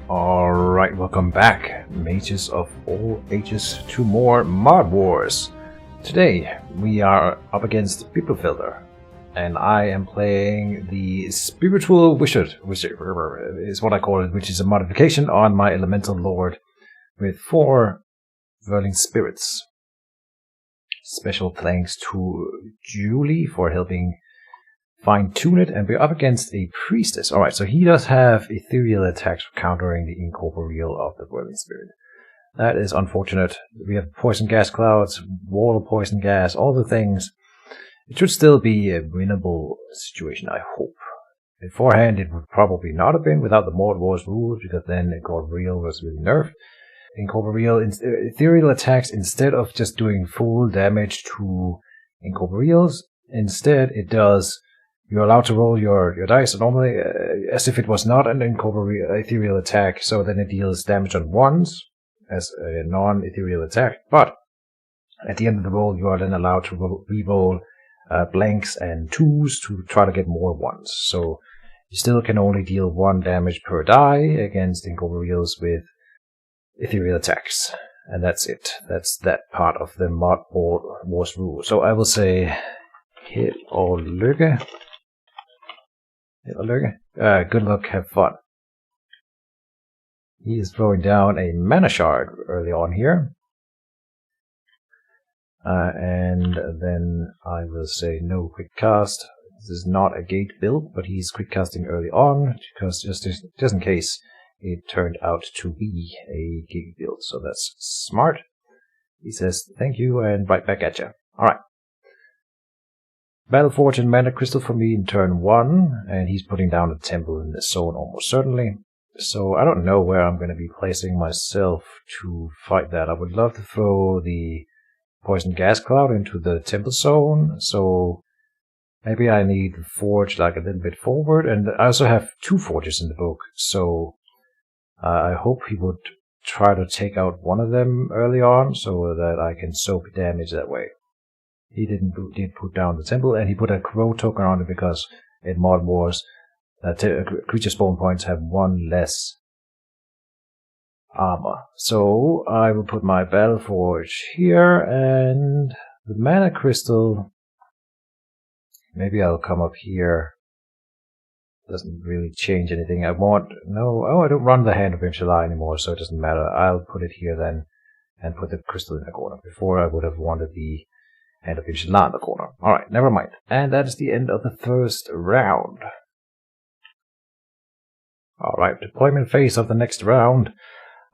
Alright, welcome back, mages of all ages, to more Mod Wars. Today, we are up against Biblofilter, and I am playing the Spiritual Wizard is what I call it, which is a modification on my Elemental Lord with 4 Whirling Spirits. Special thanks to Julie for helping fine-tune it, and we're up against a priestess. Alright, so he does have ethereal attacks for countering the incorporeal of the Whirling Spirit. That is unfortunate. We have poison gas clouds, wall of poison gas, all the things. It should still be a winnable situation, I hope. Beforehand, it would probably not have been without the Mod Wars rules, because then incorporeal was really nerfed. Incorporeal, ethereal attacks, instead of just doing full damage to incorporeals, instead it does. You're allowed to roll your dice normally as if it was not an ethereal attack, so then it deals damage on ones as a non-ethereal attack. But at the end of the roll, you are then allowed to re-roll blanks and 2s to try to get more ones. So you still can only deal 1 damage per die against incorporeals with ethereal attacks. And that's it. That's that part of the Mod Wars rule. So I will say hit or lykke. Good luck, have fun. He is throwing down a mana shard early on here. And then I will say no quick cast. This is not a gate build, but he's quick casting early on, because just in case it turned out to be a gate build. So that's smart. He says thank you and right back at you. Alright. Battle Forge and Mana Crystal for me in turn 1, and he's putting down a temple in this zone almost certainly. So I don't know where I'm going to be placing myself to fight that. I would love to throw the Poison Gas Cloud into the temple zone, so maybe I need the forge like a little bit forward, and I also have 2 forges in the book, so I hope he would try to take out one of them early on so that I can soak damage that way. He did put down the temple, and he put a crow token on it because in Mod Wars, creature spawn points have 1 less armor. So I will put my Battle Forge here, and the Mana Crystal, maybe I'll come up here. Doesn't really change anything. I don't run the Hand of Imshala anymore, so it doesn't matter. I'll put it here then, and put the crystal in the corner. Before I would have wanted the Hand of Imshala in the corner. Alright, never mind. And that is the end of the first round. Alright, deployment phase of the next round.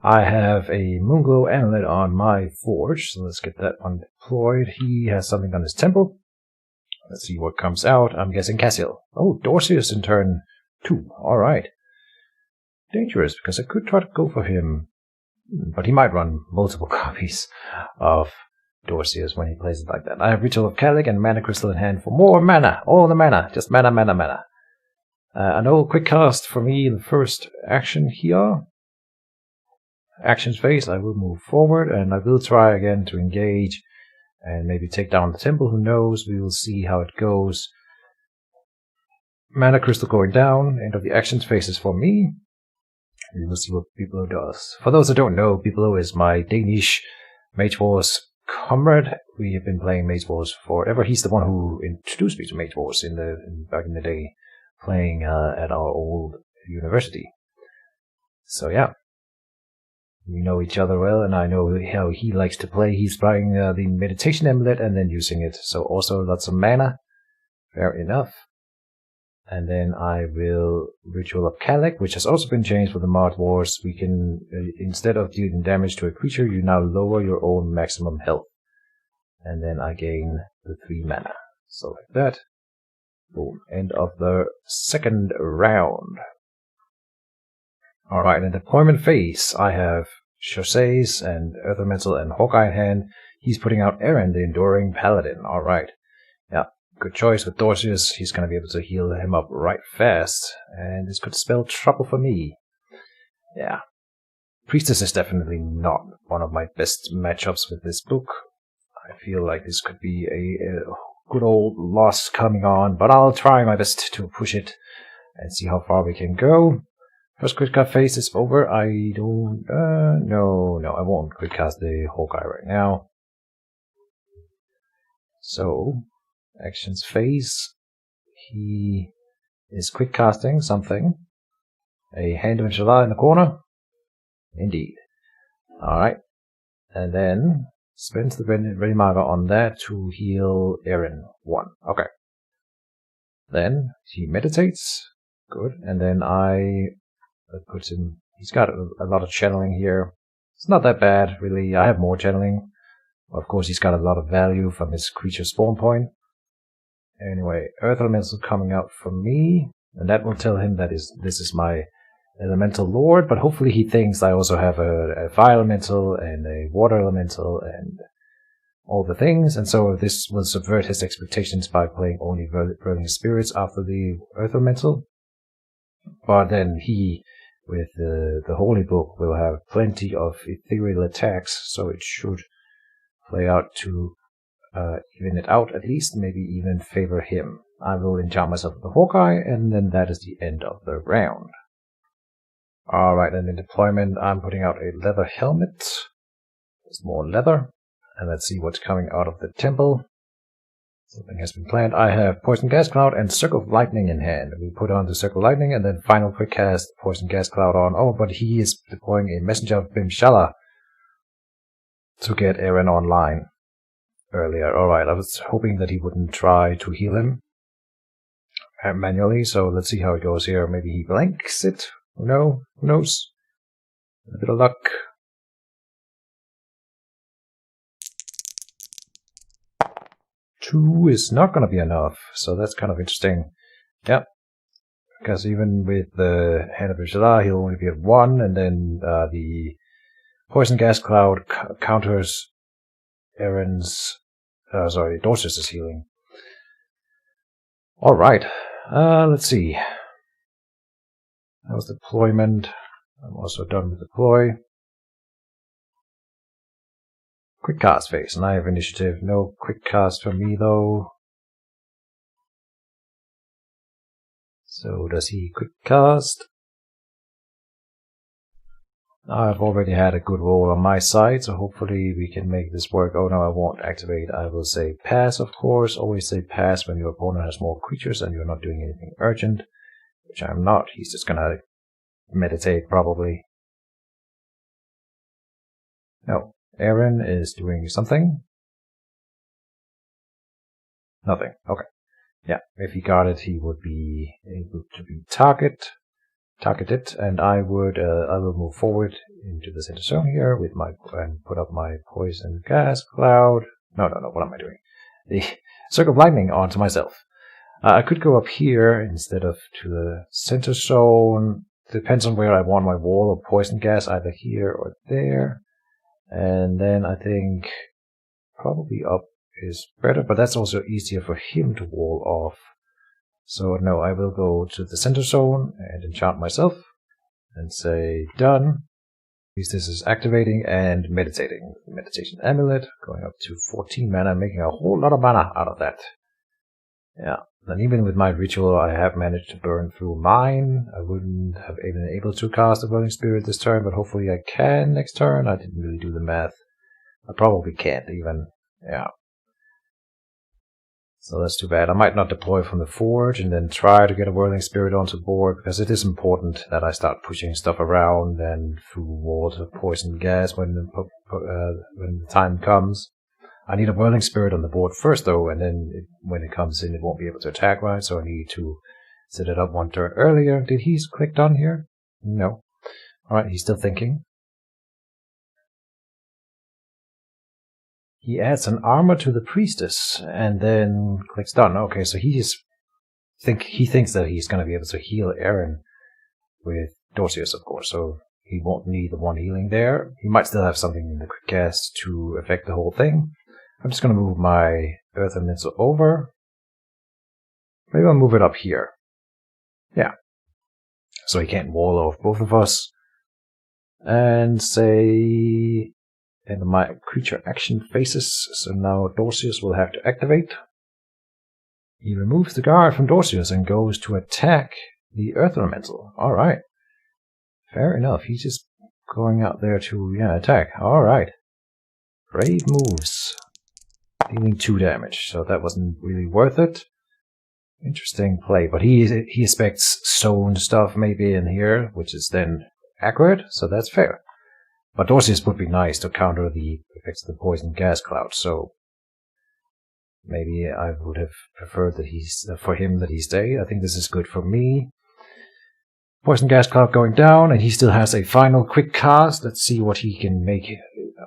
I have a Moonglow Amulet on my forge, so let's get that one deployed. He has something on his temple. Let's see what comes out. I'm guessing Cassiel. Oh, Dorseus in turn 2. Alright. Dangerous, because I could try to go for him, but he might run multiple copies of Dorseus when he plays it like that. I have Ritual of Kalik and Mana Crystal in hand for more mana. All the mana. Just mana, mana, mana. I know quick cast for me the first action here. Actions phase, I will move forward, and I will try again to engage and maybe take down the temple. Who knows? We will see how it goes. Mana Crystal going down. End of the actions phase is for me. We will see what Bilbo does. For those that don't know, Bilbo is my Danish Mage Wars comrade. We have been playing Mage Wars forever. He's the one who introduced me to Mage Wars back in the day, playing at our old university. So yeah, we know each other well, and I know how he likes to play. He's playing the Meditation Amulet and then using it. So also lots of mana. Fair enough. And then I will Ritual of Kalik, which has also been changed for the Mod Wars. We can, instead of dealing damage to a creature, you now lower your own maximum health. And then I gain the 3 mana. So like that. Boom. End of the second round. Alright, in the deployment phase, I have Chaussées and Earth Elemental and Hawkeye in hand. He's putting out Aaron, the Enduring Paladin. Alright. Yeah. Good choice with Dorseus. He's going to be able to heal him up right fast. And this could spell trouble for me. Yeah. Priestess is definitely not one of my best matchups with this book. I feel like this could be a good old loss coming on. But I'll try my best to push it and see how far we can go. First quick cast phase is over. I don't... no, I won't quick cast the Hawkeye right now. So, actions phase. He is quick casting something. A Hand of Inshallah in the corner. Indeed. Alright. And then spends the ready marker on that to heal Eren 1. Okay. Then he meditates. Good. And then that puts him... He's got a lot of channeling here. It's not that bad, really. I have more channeling. Of course, he's got a lot of value from his creature spawn point. Anyway, Earth Elemental coming out from me. And that will tell him that this is my Elemental Lord. But hopefully he thinks I also have a Fire Elemental and a Water Elemental and all the things. And so this will subvert his expectations by playing only Whirling Spirits after the Earth Elemental. But then he, with the Holy Book, will have plenty of ethereal attacks, so it should play out to even it out at least, maybe even favor him. I will enchant myself with the Hawkeye, and then that is the end of the round. Alright, and in deployment I'm putting out a leather helmet. There's more leather. And let's see what's coming out of the temple. Something has been planned. I have Poison Gas Cloud and Circle of Lightning in hand. We put on the Circle of Lightning and then final quick cast Poison Gas Cloud on. Oh, but he is deploying a Messenger of Bimshala to get Eren online earlier. Alright, I was hoping that he wouldn't try to heal him manually, so let's see how it goes here. Maybe he blanks it? No, who knows? A bit of luck. Two is not going to be enough, so that's kind of interesting. Yep, because even with the Hand of Inshallah, he'll only be at 1, and then the Poison Gas Cloud counters Eren's... Dorsus's healing. Alright, let's see. That was deployment. I'm also done with deploy. Quick cast phase, and I have initiative. No quick cast for me though. So does he quick cast? I've already had a good roll on my side, so hopefully we can make this work. Oh no, I won't activate. I will say pass, of course. Always say pass when your opponent has more creatures and you're not doing anything urgent. Which I'm not. He's just gonna meditate, probably. No. Eren is doing something. Nothing. Okay. Yeah, if he got it, he would be able to be targeted, and I will move forward into the center zone here with and put up my Poison Gas Cloud. No, what am I doing? The Circle of Lightning onto myself. I could go up here instead of to the center zone. Depends on where I want my wall of poison gas, either here or there. And then I think probably up is better, but that's also easier for him to wall off. So no, I will go to the center zone and enchant myself and say done. At least this is activating and meditating. Meditation amulet going up to 14 mana, making a whole lot of mana out of that. Yeah, and even with my ritual I have managed to burn through mine. I wouldn't have been able to cast a Whirling Spirit this turn, but hopefully I can next turn. I didn't really do the math. I probably can't even. Yeah. So that's too bad. I might not deploy from the forge and then try to get a Whirling Spirit onto board, because it is important that I start pushing stuff around and through walls of poison gas when the time comes. I need a Whirling Spirit on the board first, though, and then when it comes in, it won't be able to attack, right? So I need to set it up one turn earlier. Did he click done here? No. Alright, he's still thinking. He adds an armor to the priestess, and then clicks done. Okay, so he thinks that he's going to be able to heal Eren with Dorsius, of course, so he won't need the one healing there. He might still have something in the quick cast to affect the whole thing. I'm just going to move my Earth Elemental over. Maybe I'll move it up here. Yeah. So he can't wall off both of us. And say... And my creature action phases. So now Dorsius will have to activate. He removes the guard from Dorsius and goes to attack the Earth Elemental. Alright. Fair enough. He's just going out there to, yeah, attack. Alright. Great moves. Dealing 2 damage, so that wasn't really worth it. Interesting play, but he expects stone stuff maybe in here, which is then accurate, so that's fair. But Dorseus would be nice to counter the effects of the poison gas cloud, so maybe I would have preferred that for him that he stayed. I think this is good for me. Poison gas cloud going down, and he still has a final quick cast. Let's see what he can make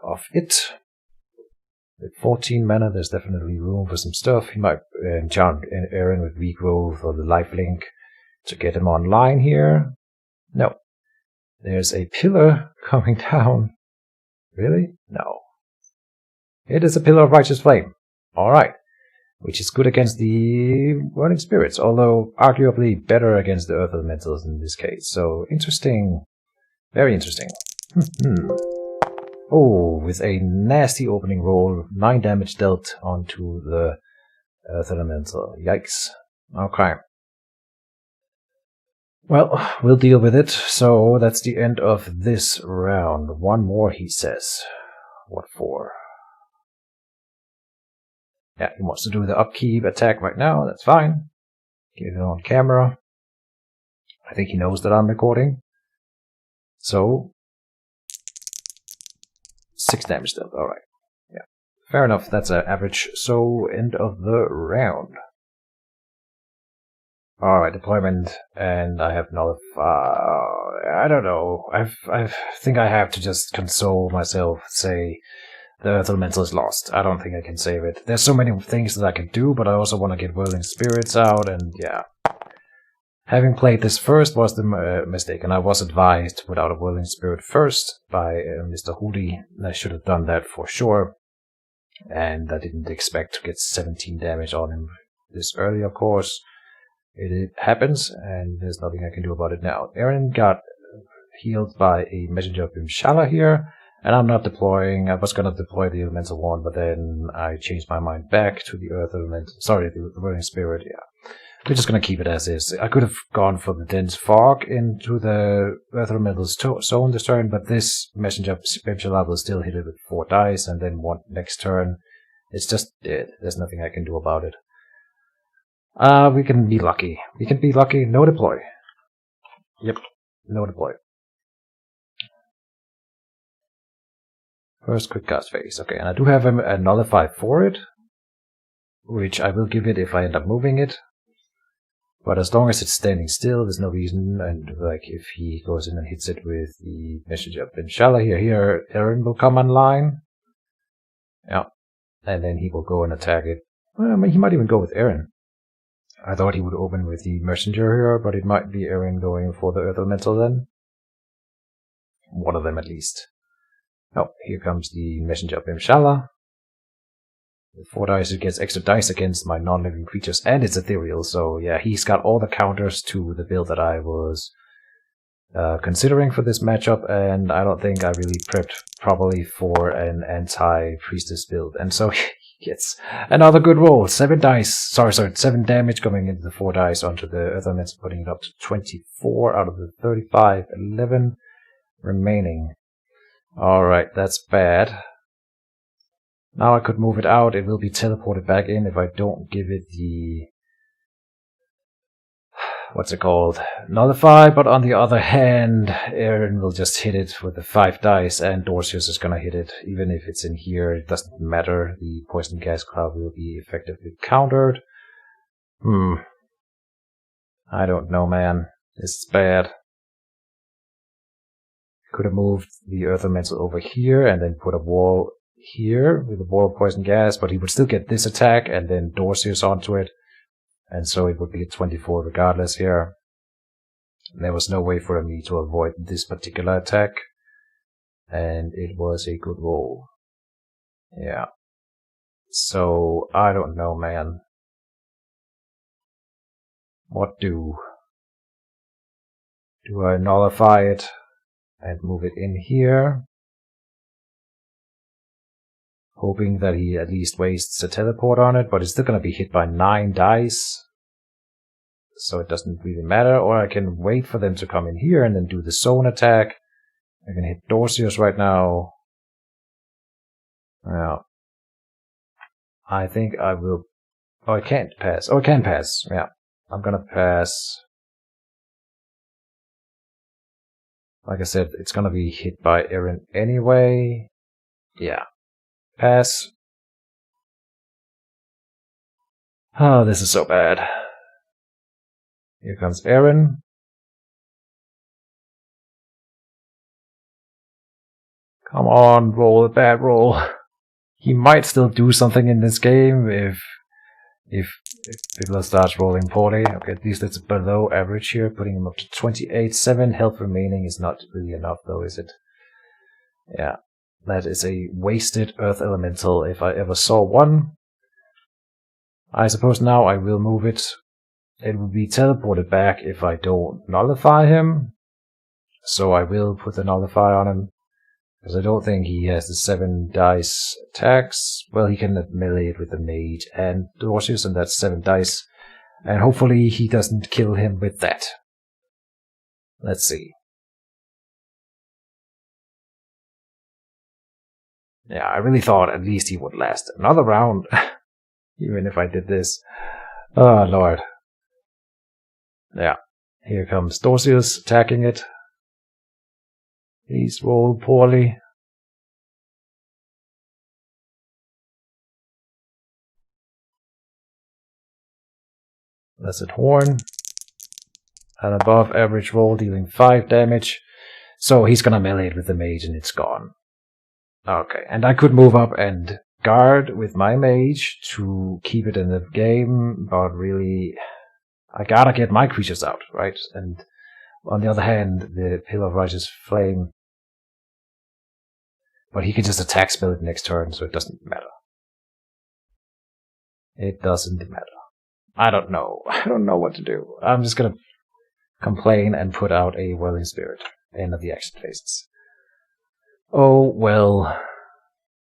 of it. With 14 mana, there's definitely room for some stuff. He might enchant Aaron with regrowth or the lifelink to get him online here. No. There's a pillar coming down. Really? No. It is a pillar of righteous flame. Alright. Which is good against the Burning Spirits, although arguably better against the Earth Elementals in this case. So, interesting. Very interesting. Oh, with a nasty opening roll, 9 damage dealt onto the Earth Elemental. Yikes. Okay. Well, we'll deal with it. So, that's the end of this round. One more, he says. What for? Yeah, he wants to do the upkeep attack right now. That's fine. Get it on camera. I think he knows that I'm recording. So, 6 damage dealt. Alright. Yeah. Fair enough. That's an average. So, end of the round. Alright, deployment. And I have nullify. I don't know. I think I have to just console myself. Say, the Earth Elemental is lost. I don't think I can save it. There's so many things that I can do, but I also want to get Whirling Spirits out, and yeah. Having played this first was the mistake, and I was advised without a Whirling Spirit first by Mr. Hoodie. I should have done that for sure. And I didn't expect to get 17 damage on him this early, of course. It happens, and there's nothing I can do about it now. Aaron got healed by a Messenger of Inshallah here. And I'm not deploying. I was going to deploy the Elemental one, but then I changed my mind back to the Earth Elemental. Sorry, the Burning Spirit, yeah. We're just going to keep it as is. I could have gone for the Dense Fog into the Earth Elemental's zone this turn, but this Messenger of Inshallah will still hit it with 4 dice, and then one next turn. It's just dead. There's nothing I can do about it. We can be lucky. We can be lucky. No deploy. Yep, no deploy. First quick cast phase. Okay, and I do have a nullify for it, which I will give it if I end up moving it. But as long as it's standing still, there's no reason. And like if he goes in and hits it with the Messenger of Inshallah here, Aaron will come online. Yeah, and then he will go and attack it. Well, I mean, he might even go with Aaron. I thought he would open with the Messenger here, but it might be Aaron going for the Earth Elemental then. One of them at least. Oh, here comes the Messenger of Inshallah. With 4 dice, it gets extra dice against my non-living creatures, and it's ethereal, so yeah, he's got all the counters to the build that I was considering for this matchup, and I don't think I really prepped properly for an anti-priestess build, and so he gets another good roll. 7 dice, sorry, 7 damage coming into the 4 dice onto the Earth Elemental, putting it up to 24 out of the 35, 11 remaining. Alright, that's bad. Now I could move it out. It will be teleported back in if I don't give it the... what's it called? Nullify, but on the other hand, Aaron will just hit it with the 5 dice, and Dorseus is gonna hit it. Even if it's in here, it doesn't matter. The Poison Gas Cloud will be effectively countered. I don't know, man. This is bad. Could have moved the Earth Elemental over here and then put a wall here with a wall of poison gas, but he would still get this attack and then Dorseus onto it, and so it would be a 24 regardless here. And there was no way for me to avoid this particular attack, and it was a good roll. Yeah. So, I don't know, man. What do? Do I nullify it and move it in here, hoping that he at least wastes a teleport on it, but it's still going to be hit by 9 dice. so it doesn't really matter. Or I can wait for them to come in here and then do the zone attack. I can hit Dorsius right now. Well, I think I will... Oh, I can't pass. Oh, I can pass. Yeah, I'm gonna pass. Like I said, it's gonna be hit by Eren anyway. Yeah. Pass. Oh, this is so bad. Here comes Eren. Come on, roll a bad roll. He might still do something in this game if people start rolling poorly. Okay, at least it's below average here, putting him up to 28. 7 health remaining is not really enough though, is it? Yeah. That is a wasted Earth Elemental if I ever saw one. I suppose now I will move it. It will be teleported back if I don't nullify him. So I will put the nullify on him. Because I don't think he has the 7 dice attacks. Well, he can melee it with the Mage and Dorsius, and that's 7 dice. And hopefully he doesn't kill him with that. Let's see. Yeah, I really thought at least he would last another round. Even if I did this. Oh, Lord. Yeah. Here comes Dorsius attacking it. He's rolled poorly. Blessed Horn. An above average roll dealing 5 damage. So he's gonna melee it with the Mage and it's gone. Okay, and I could move up and guard with my Mage to keep it in the game, but really I gotta get my creatures out, right? And on the other hand, the Pillar of Righteous Flame. But he can just attack spell it next turn, so it doesn't matter. It doesn't matter. I don't know. I don't know what to do. I'm just gonna complain and put out a Whirling Spirit. End of the action phases. Oh, well.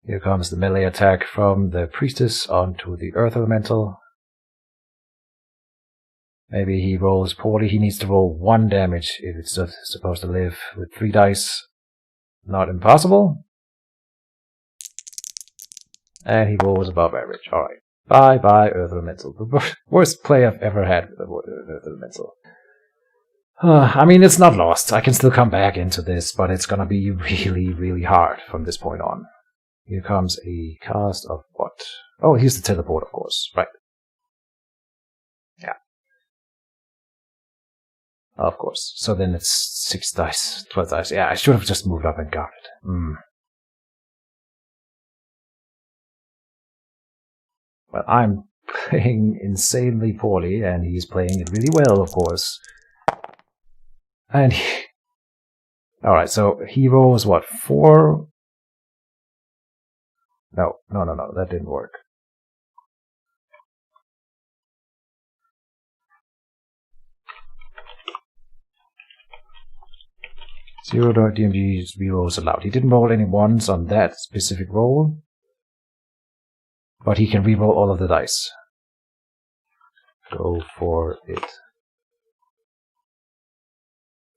Here comes the melee attack from the Priestess onto the Earth Elemental. Maybe he rolls poorly. He needs to roll 1 damage if it's supposed to live with 3 dice. Not impossible. And he rolls above average. Alright. Bye-bye, Earth Elemental. The worst play I've ever had with Earth Elemental. I mean, it's not lost. I can still come back into this, but it's gonna be really, really hard from this point on. Here comes a cast of what? Oh, here's the teleport, of course. Right. Yeah. Of course. So then it's 6 dice, 12 dice. Yeah, I should have just moved up and guarded. But I'm playing insanely poorly, and he's playing it really well, of course. And he... Alright, so he rolls what? 4? No, that didn't work. Zero DMG's rerolls allowed. He didn't roll any 1s on that specific roll, but he can reroll all of the dice. Go for it.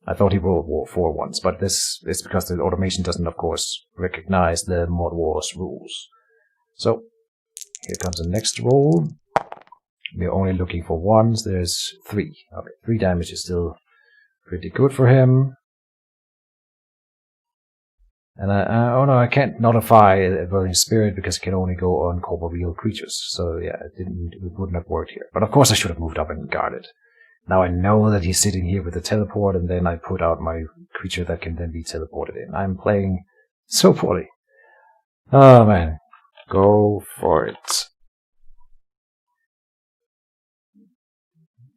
I thought he rolled 4 once, but this is because the automation doesn't, of course, recognize the Mod Wars rules. So, here comes the next roll. We're only looking for 1s. There's 3. Okay, 3 damage is still pretty good for him. And oh no, I can't nullify a Whirling Spirit because it can only go on corporeal creatures. So yeah, it wouldn't have worked here. But of course I should have moved up and guarded. Now I know that he's sitting here with the teleport, and then I put out my creature that can then be teleported in. I'm playing so poorly. Oh man. Go for it.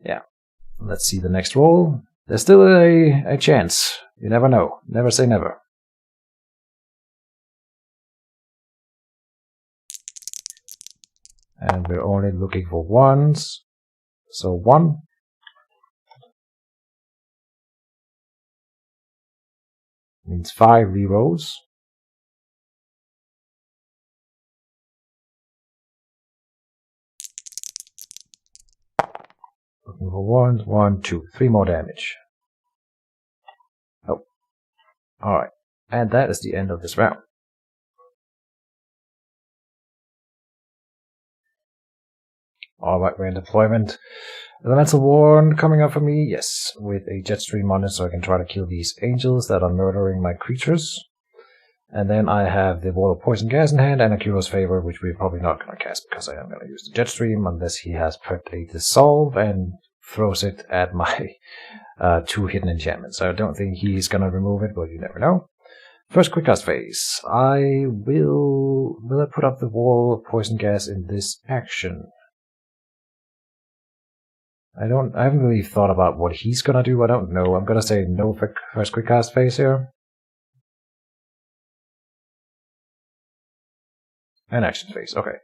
Yeah. Let's see the next roll. There's still a chance. You never know. Never say never. And we're only looking for 1s. So 1. Means 5 rerolls. Looking for one, two, 3 more damage. Oh. Alright. And that is the end of this round. Alright, we're in deployment. Elemental Warren coming up for me, yes, with a Jetstream on it, so I can try to kill these angels that are murdering my creatures. And then I have the Wall of Poison Gas in hand and a Kuro's Favor, which we're probably not going to cast because I am going to use the Jetstream unless he has prepped a Dissolve and throws it at my 2 hidden enchantments. I don't think he's going to remove it, but you never know. First quick cast phase. Will I put up the Wall of Poison Gas in this action? I haven't really thought about what he's gonna do. I don't know. I'm gonna say no for first quick cast phase here. And action phase, okay.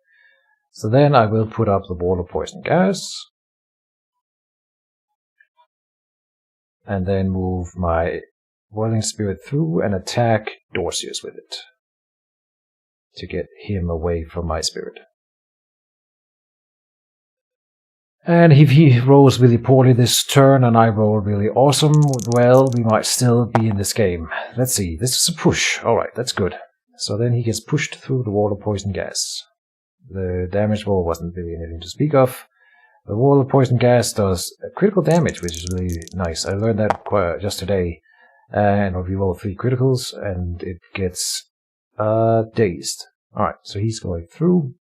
So then I will put up the Wall of Poison Gas. And then move my Whirling Spirit through and attack Dorcius with it. To get him away from my spirit. And if he rolls really poorly this turn and I roll really awesome, well, we might still be in this game. Let's see, this is a push. Alright, that's good. So then he gets pushed through the Wall of Poison Gas. The damage roll wasn't really anything to speak of. The Wall of Poison Gas does critical damage, which is really nice. I learned that just today. And we roll 3 criticals, and it gets dazed. Alright, so he's going through.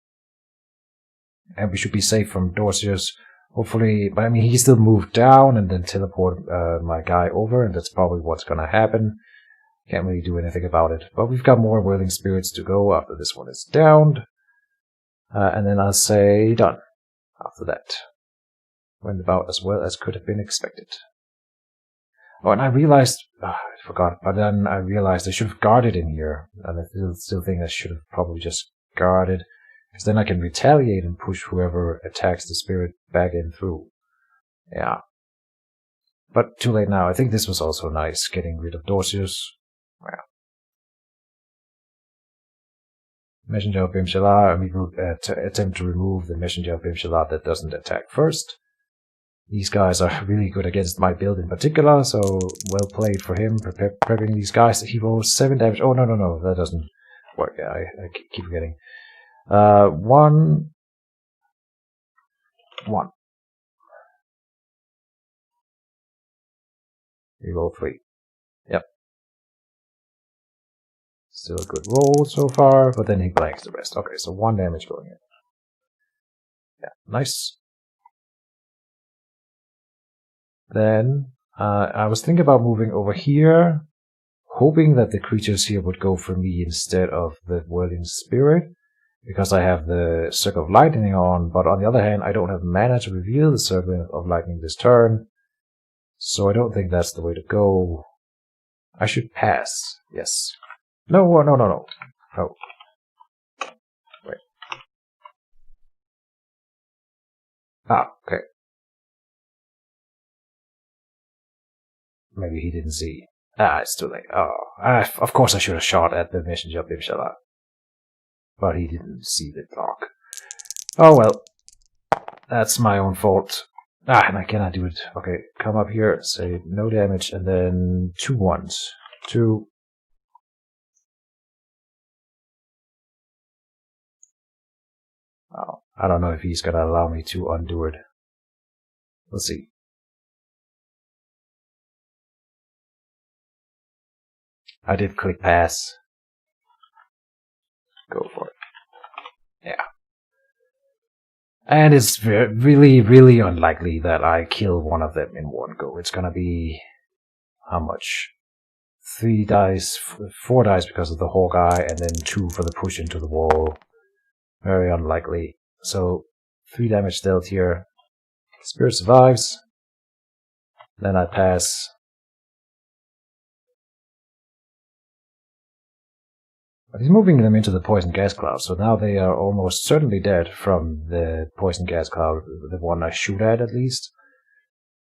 And we should be safe from Dorcius. Hopefully, but I mean, he can still move down and then teleport my guy over, and that's probably what's going to happen. Can't really do anything about it. But we've got more Whirling Spirits to go after this one is downed. And then I'll say done after that. Went about as well as could have been expected. Oh, and I realized, I forgot, but then I realized I should have guarded in here. And I still think I should have probably just guarded. Because then I can retaliate and push whoever attacks the spirit back in through. Yeah. But too late now. I think this was also nice, getting rid of Dorcius. Yeah. Messenger of Bimshalar, we will attempt to remove the Messenger of Bimshalar that doesn't attack first. These guys are really good against my build in particular, so well played for him, prepping these guys. He rolls 7 damage. Oh, no, that doesn't work. Yeah, I keep forgetting. 1. We roll 3. Yep. Still a good roll so far, but then he blanks the rest. Okay, so 1 damage going in. Yeah, nice. Then, I was thinking about moving over here, hoping that the creatures here would go for me instead of the Whirling Spirit. Because I have the Circle of Lightning on, but on the other hand, I don't have mana to reveal the Circle of Lightning this turn. So I don't think that's the way to go. I should pass. Yes. No. Oh. Wait. Ah, okay. Maybe he didn't see. Ah, it's too late. Oh, of course I should have shot at the Messenger of Bimshalar. But he didn't see the block. Oh well. That's my own fault. Ah, and I cannot do it. Okay, come up here, say no damage, and then 2 1s. 2. Oh, I don't know if he's gonna allow me to undo it. We'll see. I did click pass. Go for it. Yeah. And it's really, really unlikely that I kill one of them in one go. It's gonna be... how much? 3 dice, 4 dice because of the Hawkeye, and then 2 for the push into the wall. Very unlikely. So, 3 damage dealt here. Spirit survives. Then I pass. But he's moving them into the poison gas cloud, so now they are almost certainly dead from the poison gas cloud, the one I shoot at least.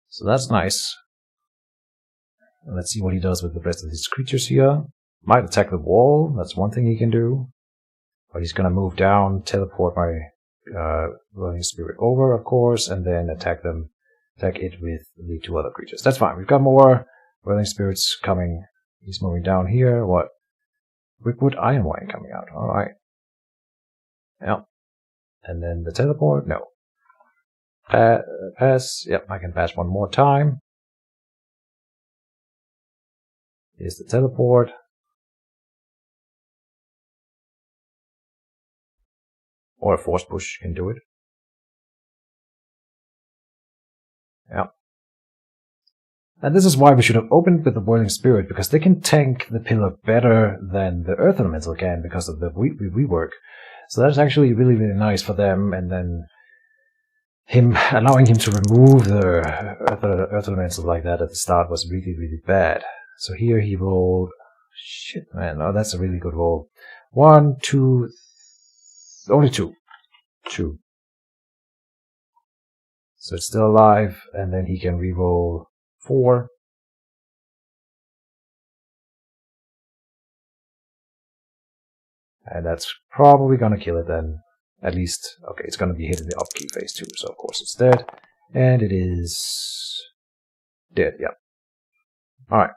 So that's nice. And let's see what he does with the rest of his creatures here. Might attack the wall, that's one thing he can do. But he's gonna move down, teleport my Whirling Spirit over, of course, and then attack them attack it with the 2 other creatures. That's fine. We've got more Whirling Spirits coming. He's moving down here. What? Quickwood Iron Wine coming out. Alright. Yep. And then the teleport? No. Pass. Yep, I can pass one more time. Here's the teleport. Or a force push can do it. Yeah. And this is why we should have opened with the Whirling Spirit, because they can tank the pillar better than the Earth Elemental can because of the rework. So that's actually really, really nice for them, and then allowing him to remove the Earth Elemental like that at the start was really, really bad. So here he rolled... Shit, man. Oh, that's a really good roll. 1, 2... Only 2. 2. So it's still alive, and then he can reroll 4. And that's probably gonna kill it then. At least, okay, it's gonna be hit in the upkeep phase too, so of course it's dead. And it is dead, yeah. Alright.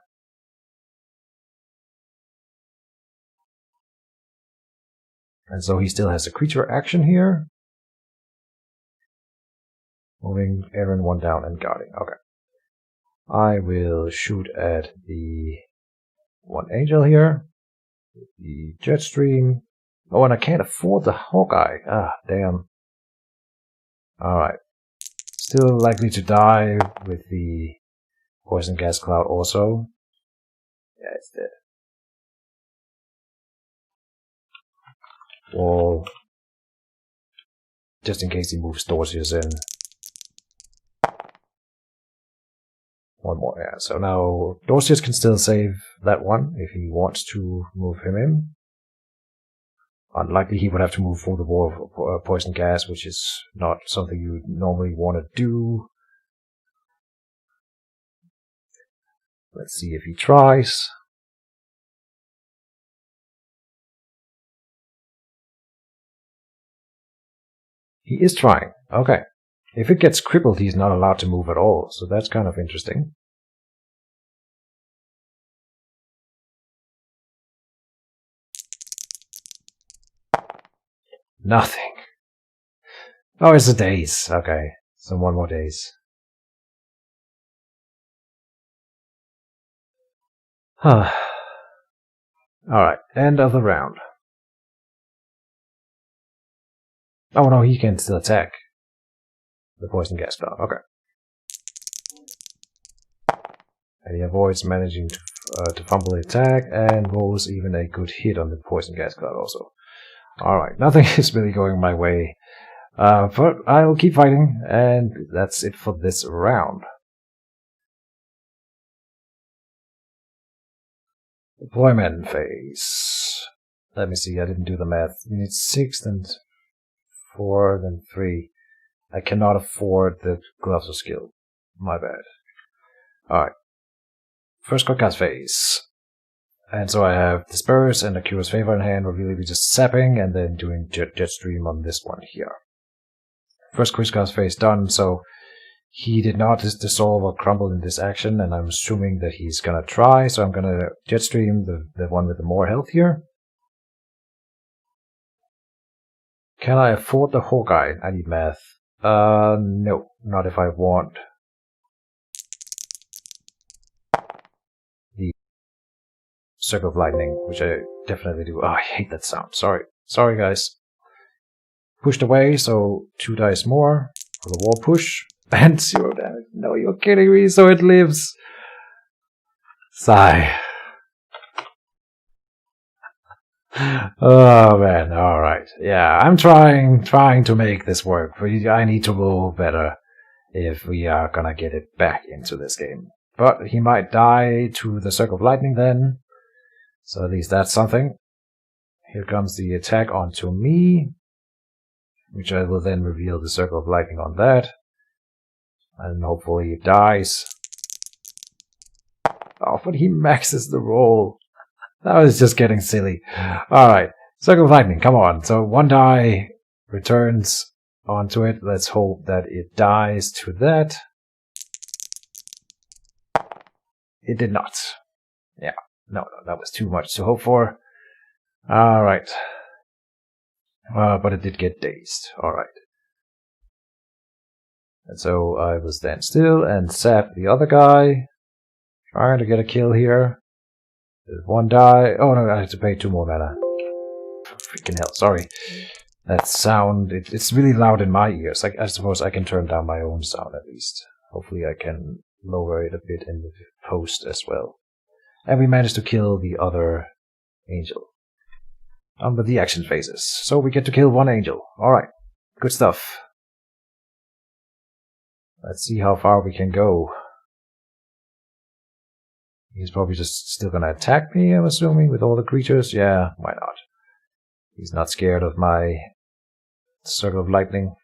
And so he still has a creature action here. Moving Aaron 1 down and guarding. Okay. I will shoot at the 1 angel here. The Jetstream. Oh, and I can't afford the Hawkeye. Ah, damn. Alright. Still likely to die with the Poison Gas Cloud also. Yeah, it's dead. Wall. Just in case he moves Dorsius in. 1 more, yeah. So now Dorsius can still save that one if he wants to move him in. Unlikely he would have to move for the wall of poison gas, which is not something you would normally want to do. Let's see if he tries. He is trying. Okay. If it gets crippled, he's not allowed to move at all, so that's kind of interesting. Nothing. Oh, it's a daze. Okay. So 1 more daze. Huh. Alright, end of the round. Oh no, he can still attack. The poison gas cloud. Okay. And he avoids managing to fumble the attack and rolls even a good hit on the poison gas cloud also. Alright, nothing is really going my way. But I will keep fighting, and that's it for this round. Deployment phase. Let me see, I didn't do the math. We need 6, then 4, then 3. I cannot afford the Gloves of Skill. My bad. Alright. First quick cast phase. And so I have Disperse and a Curious Favor in hand. We'll really be just sapping and then doing Jetstream on this one here. First quick cast phase done, so he did not dissolve or crumble in this action, and I'm assuming that he's gonna try, so I'm gonna Jetstream the one with the more health here. Can I afford the Hawkeye? I need math. No, not if I want the Circle of Lightning, which I definitely do. Oh, I hate that sound. Sorry guys. Pushed away, so 2 dice more for the wall push. And 0 damage. No, you're kidding me, so it lives. Sigh. Oh man, alright. Yeah, I'm trying to make this work. I need to roll better if we are gonna get it back into this game. But he might die to the Circle of Lightning then. So at least that's something. Here comes the attack onto me, which I will then reveal the Circle of Lightning on that. And hopefully it dies. Oh, but he maxes the roll. That was just getting silly. Alright, Circle of Lightning, come on. So 1 die returns onto it. Let's hope that it dies to that. it did not. Yeah, no, that was too much to hope for. Alright. But it did get dazed. Alright. And so I will stand still and zap the other guy. Trying to get a kill here. There's one die. Oh no, I have to pay 2 more mana. Freaking hell, sorry. That sound, it's really loud in my ears. I suppose I can turn down my own sound at least. Hopefully I can lower it a bit in the post as well. And we managed to kill the other angel. With the action phases. So we get to kill 1 angel. Alright, good stuff. Let's see how far we can go. He's probably just still gonna attack me, I'm assuming, with all the creatures. Yeah, why not? He's not scared of my circle of lightning.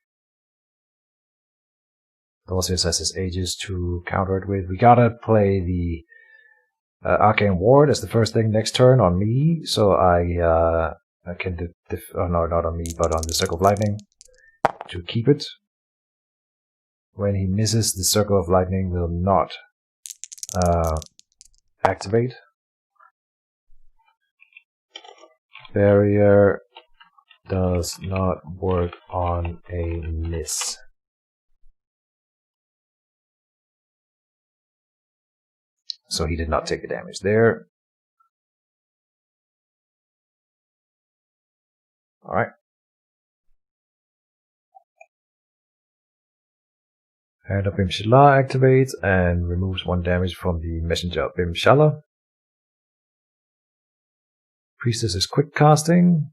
Dosius has his ages to counter it with. We gotta play the Arcane Ward as the first thing next turn on me, so I can oh no, not on me, but on the circle of lightning to keep it. When he misses, the circle of lightning will not activate. Barrier does not work on a miss. So he did not take the damage there. Alright. Hand of Bimshala activates and removes 1 damage from the Messenger of Bimshala. Priestess is quick casting.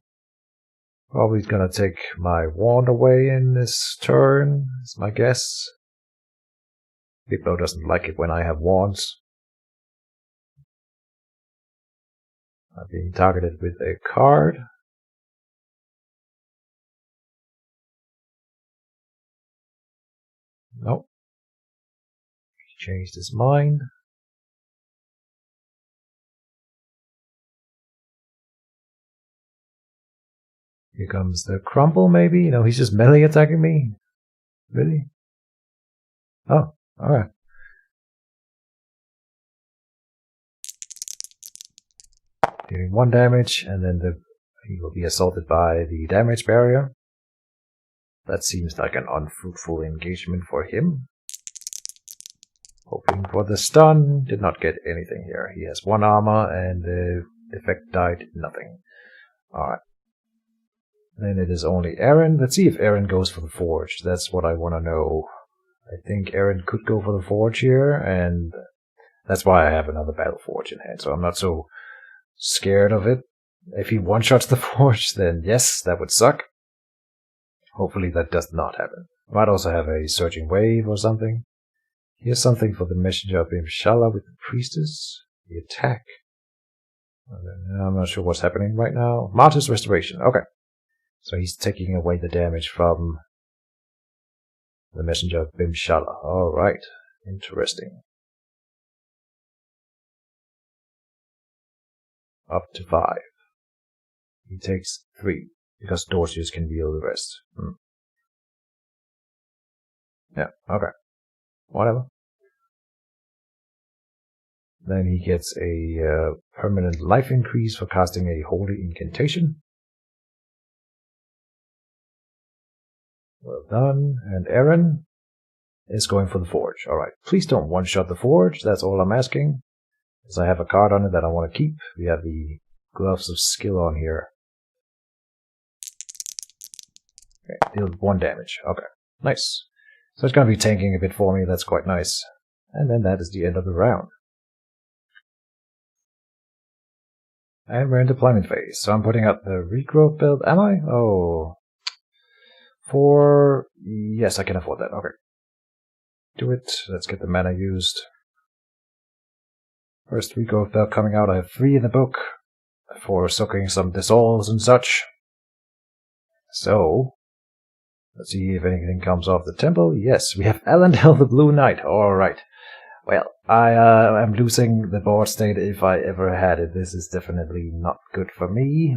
Probably gonna take my wand away in this turn, is my guess. Bilbo doesn't like it when I have wands. I'm being targeted with a card. Nope. He changed his mind. Here comes the crumple, maybe? No, he's just melee attacking me? Really? Oh, alright. Dealing 1 damage, and then he will be assaulted by the damage barrier. That seems like an unfruitful engagement for him. Hoping for the stun, did not get anything here. He has 1 armor, and the effect died nothing. Alright. Then it is only Aaron. Let's see if Aaron goes for the Forge. That's what I want to know. I think Aaron could go for the Forge here, and that's why I have another Battle Forge in hand, so I'm not so scared of it. If he one-shots the Forge, then yes, that would suck. Hopefully that does not happen. Might also have a Surging Wave or something. Here's something for the Messenger of Bimshala with the Priestess. The attack. I'm not sure what's happening right now. Martyr's Restoration. Okay. So he's taking away the damage from the Messenger of Bimshala. Alright. Interesting. Up to 5. He takes 3, because Dortius can deal the rest. Yeah, okay. Whatever. Then he gets a permanent life increase for casting a holy incantation. Well done. And Aaron is going for the Forge. Alright, please don't one-shot the Forge, that's all I'm asking. Because I have a card on it that I want to keep. We have the Gloves of Skill on here. Okay, deal 1 damage. Okay, nice. So it's going to be tanking a bit for me, that's quite nice. And then that is the end of the round. And we're in deployment phase, so I'm putting out the regrowth build. Am I? Oh. Yes, I can afford that. Okay. Do it. Let's get the mana used. First regrowth build coming out. I have 3 in the book for soaking some dissolves and such. So, let's see if anything comes off the temple. Yes, we have Elendel the Blue Knight. Alright. Well, I am losing the board state if I ever had it. This is definitely not good for me.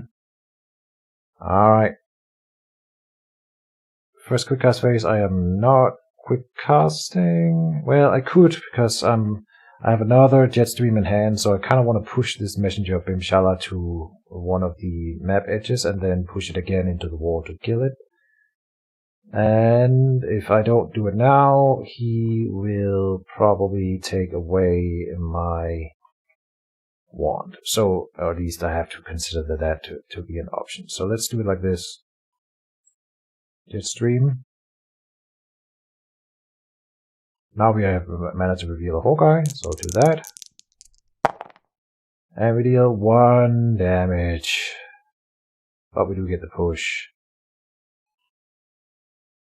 Alright. First quick cast phase, I am not quick casting. Well, I could, because I'm I have another Jetstream in hand, so I kind of want to push this Messenger of Bimshala to one of the map edges and then push it again into the wall to kill it. And if I don't do it now, he will probably take away my wand. So, or at least I have to consider that to be an option. So let's do it like this. Jetstream. Now we have managed to reveal a Hawkeye, so do that. And we deal 1 damage. But we do get the push.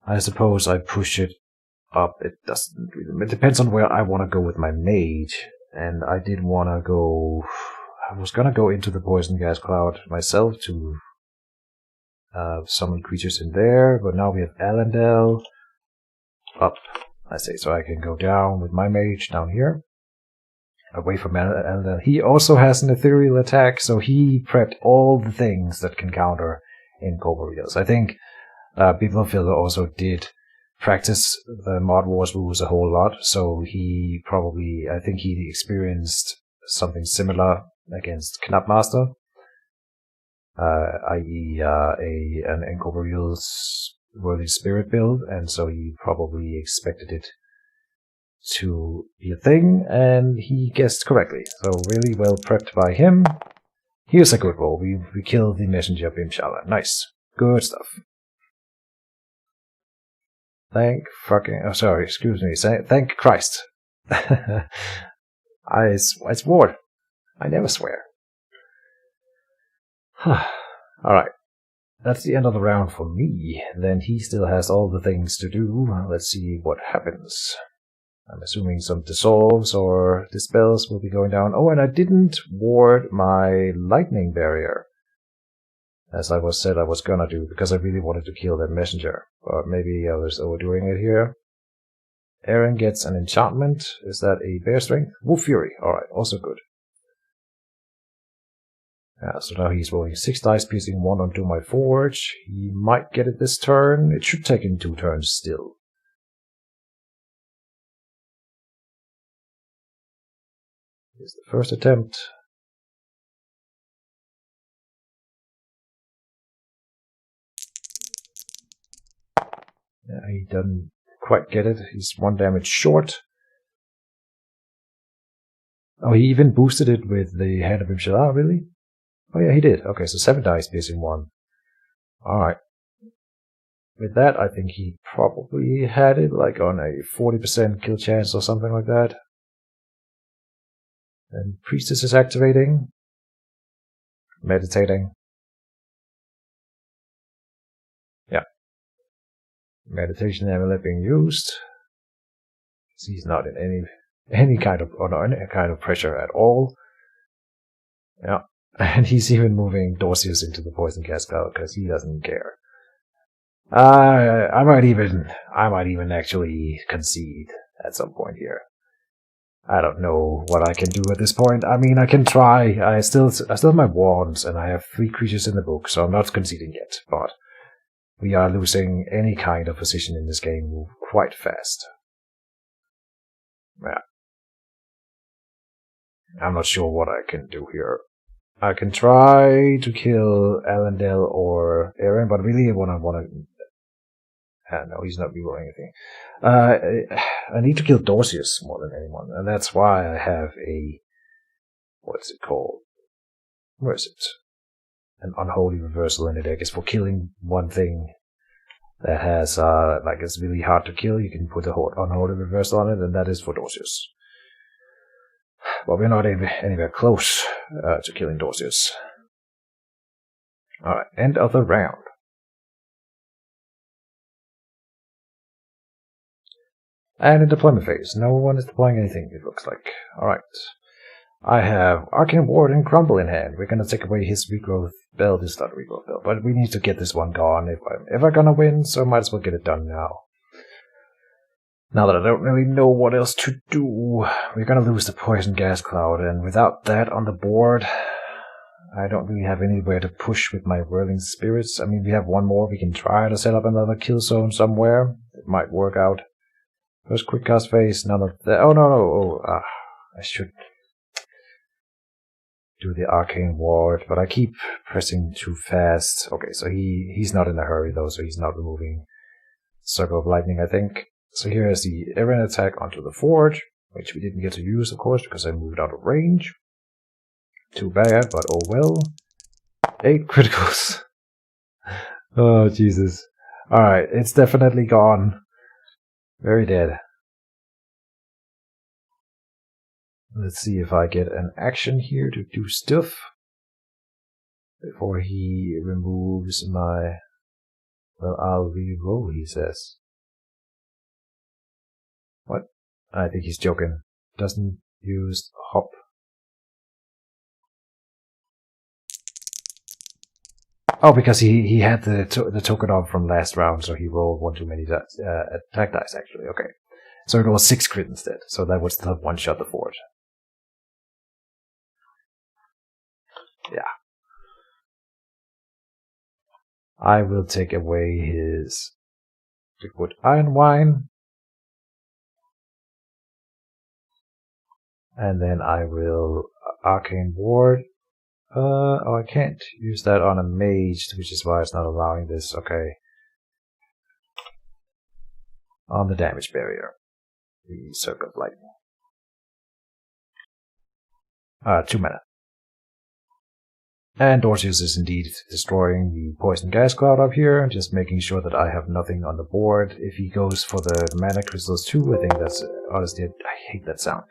I suppose I push it up. It doesn't really, it depends on where I want to go with my mage. And I did want to go, I was going to go into the poison gas cloud myself to summon creatures in there. But now we have Elendel up, I say, so I can go down with my mage down here. Away from Elendel. He also has an ethereal attack, so he prepped all the things that can counter Incorporeals. I think Biblofilter also did practice the Mod Wars rules a whole lot, so he probably, I think he experienced something similar against Knapmaster, i.e. an Incorporeal's Worthy Spirit build, and so he probably expected it to be a thing, and he guessed correctly. So really well prepped by him. Here's a good roll. We killed the Messenger of Bimshala. Nice. Good stuff. Thank fucking... Oh, sorry, excuse me. Thank Christ. I swore. I never swear. Alright. That's the end of the round for me. Then he still has all the things to do. Let's see what happens. I'm assuming some dissolves or dispels will be going down. Oh, and I didn't ward my lightning barrier, as I said I was gonna do, because I really wanted to kill that messenger. But maybe I was overdoing it here. Aaron gets an enchantment. Is that a bear strength? Wolf Fury. Alright, also good. Yeah, so now he's rolling 6 dice, piercing 1 onto my forge. He might get it this turn. It should take him 2 turns still. Here's the first attempt. Yeah, he doesn't quite get it. He's 1 damage short. Oh, he even boosted it with the Hand of Bimshala, really? Oh yeah, he did. Okay, so 7 dice, piercing 1. Alright. With that, I think he probably had it like on a 40% kill chance or something like that. And Priestess is activating. Meditating. Yeah. Meditation amulet being used. He's not in any kind of pressure at all. Yeah. And he's even moving Dorcius into the poison gas cloud because he doesn't care. I might even actually concede at some point here. I don't know what I can do at this point. I mean, I can try. I still have my wands, and I have 3 creatures in the book, so I'm not conceding yet. But we are losing any kind of position in this game quite fast. Yeah. I'm not sure what I can do here. I can try to kill Elendel or Aaron, but really I want to... no, he's not rerolling anything. I need to kill Dorcius more than anyone, and that's why I have a... What's it called? Where is it? An Unholy Reversal in the deck. It's for killing one thing that has, like, it's really hard to kill. You can put a Unholy Reversal on it, and that is for Dorcius. But we're not anywhere close to killing Dorcius. Alright, end of the round. And in deployment phase, no one is deploying anything, it looks like. Alright. I have Arcane Ward and Crumble in hand. We're gonna take away his regrowth bell. This is not a regrowth bell, but we need to get this one gone if I'm ever gonna win, so might as well get it done now. Now that I don't really know what else to do, we're gonna lose the poison gas cloud, and without that on the board, I don't really have anywhere to push with my whirling spirits. I mean, we have one more. We can try to set up another kill zone somewhere. It might work out. First quick cast phase, none of that. Oh, no. I should do the arcane ward, but I keep pressing too fast. Okay, so he's not in a hurry though, so he's not removing Circle of Lightning, I think. So here is the Aaron attack onto the forge, which we didn't get to use, of course, because I moved out of range. Too bad, but oh well. 8 criticals. Oh, Jesus. Alright, it's definitely gone. Very dead. Let's see if I get an action here to do stuff before he removes my... Well, I'll re-roll, he says. What? I think he's joking. Doesn't use hop. Oh, because he had the token off from last round, so he rolled one too many attack dice, actually. Okay. So it was 6 crit instead, so that would still one-shot the forge. Yeah. I will take away his liquid iron wine. And then I will arcane ward. Oh, I can't use that on a mage, which is why it's not allowing this. Okay. On the damage barrier. The Circle of Lightning. 2 mana. And Dorsius is indeed destroying the poison gas cloud up here, just making sure that I have nothing on the board. If he goes for the mana crystals too, I think that's, honestly, I hate that sound.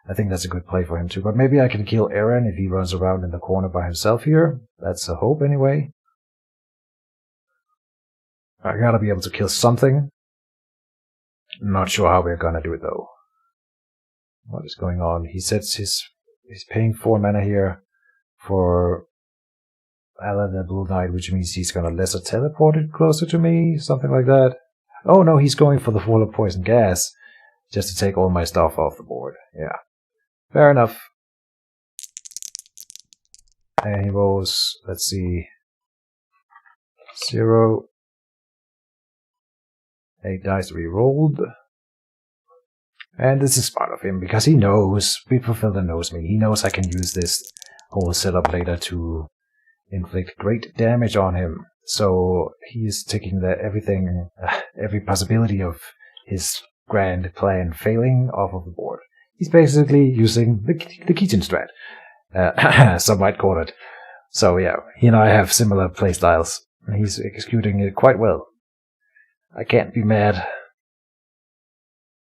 I think that's a good play for him too, but maybe I can kill Aaron if he runs around in the corner by himself here. That's a hope anyway. I gotta be able to kill something. Not sure how we're gonna do it though. What is going on? He sets he's paying 4 mana here for Alan the Blue Knight, which means he's gonna lesser teleport it closer to me, something like that. Oh no, he's going for the Wall of Poison Gas, just to take all my stuff off the board. Yeah, fair enough. And he rolls, let's see, 0. 8 dice re-rolled. And this is smart of him, because he knows, Biblofilter knows me, he knows I can use this whole setup later to inflict great damage on him. So he is taking every possibility of his grand plan failing off of the board. He's basically using the Keejchen strat, some might call it. So yeah, he and I have similar playstyles, and he's executing it quite well. I can't be mad.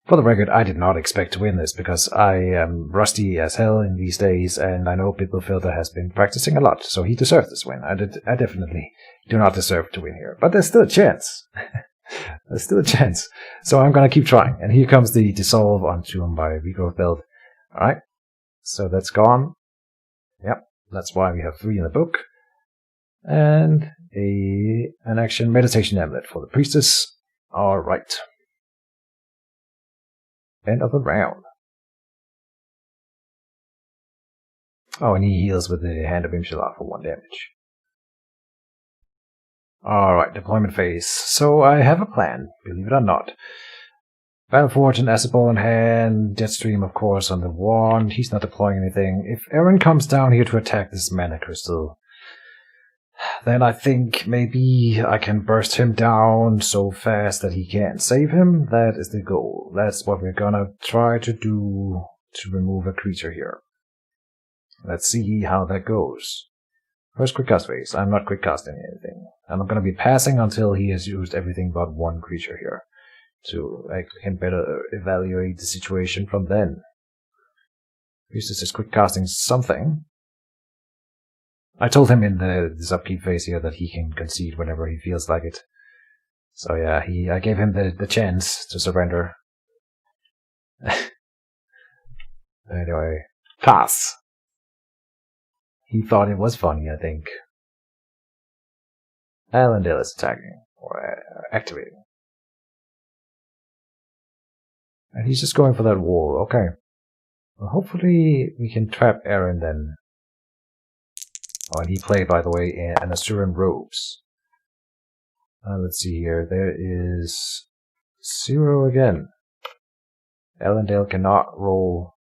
For the record, I did not expect to win this, because I am rusty as hell in these days, and I know Biblofilter has been practicing a lot, so he deserved this win. I definitely do not deserve to win here, but there's still a chance. There's still a chance. So I'm gonna keep trying, and here comes the Dissolve onto him by Regrowth Belt. Alright, so that's gone. Yep, that's why we have 3 in the book. And an action Meditation Amulet for the Priestess. Alright. End of the round. Oh, and he heals with the Hand of Imshalar for 1 damage. Alright, deployment phase. So I have a plan, believe it or not. Battleforge and Acid Ball in hand, Jetstream of course on the wand. He's not deploying anything. If Aaron comes down here to attack this mana crystal, then I think maybe I can burst him down so fast that he can't save him. That is the goal. That's what we're gonna try to do to remove a creature here. Let's see how that goes. First quick cast phase. I'm not quick casting anything. And I'm gonna be passing until he has used everything but 1 creature here. So I can better evaluate the situation from then. Priestess is quick casting something. I told him in this upkeep phase here that he can concede whenever he feels like it. So yeah, I gave him the chance to surrender. Anyway, pass. He thought it was funny, I think. Alandale is attacking, or activating. And he's just going for that wall, okay. Well, hopefully we can trap Aaron then. Oh, and he played, by the way, an Asuran Robes. Let's see here. There is 0 again. Alandale cannot roll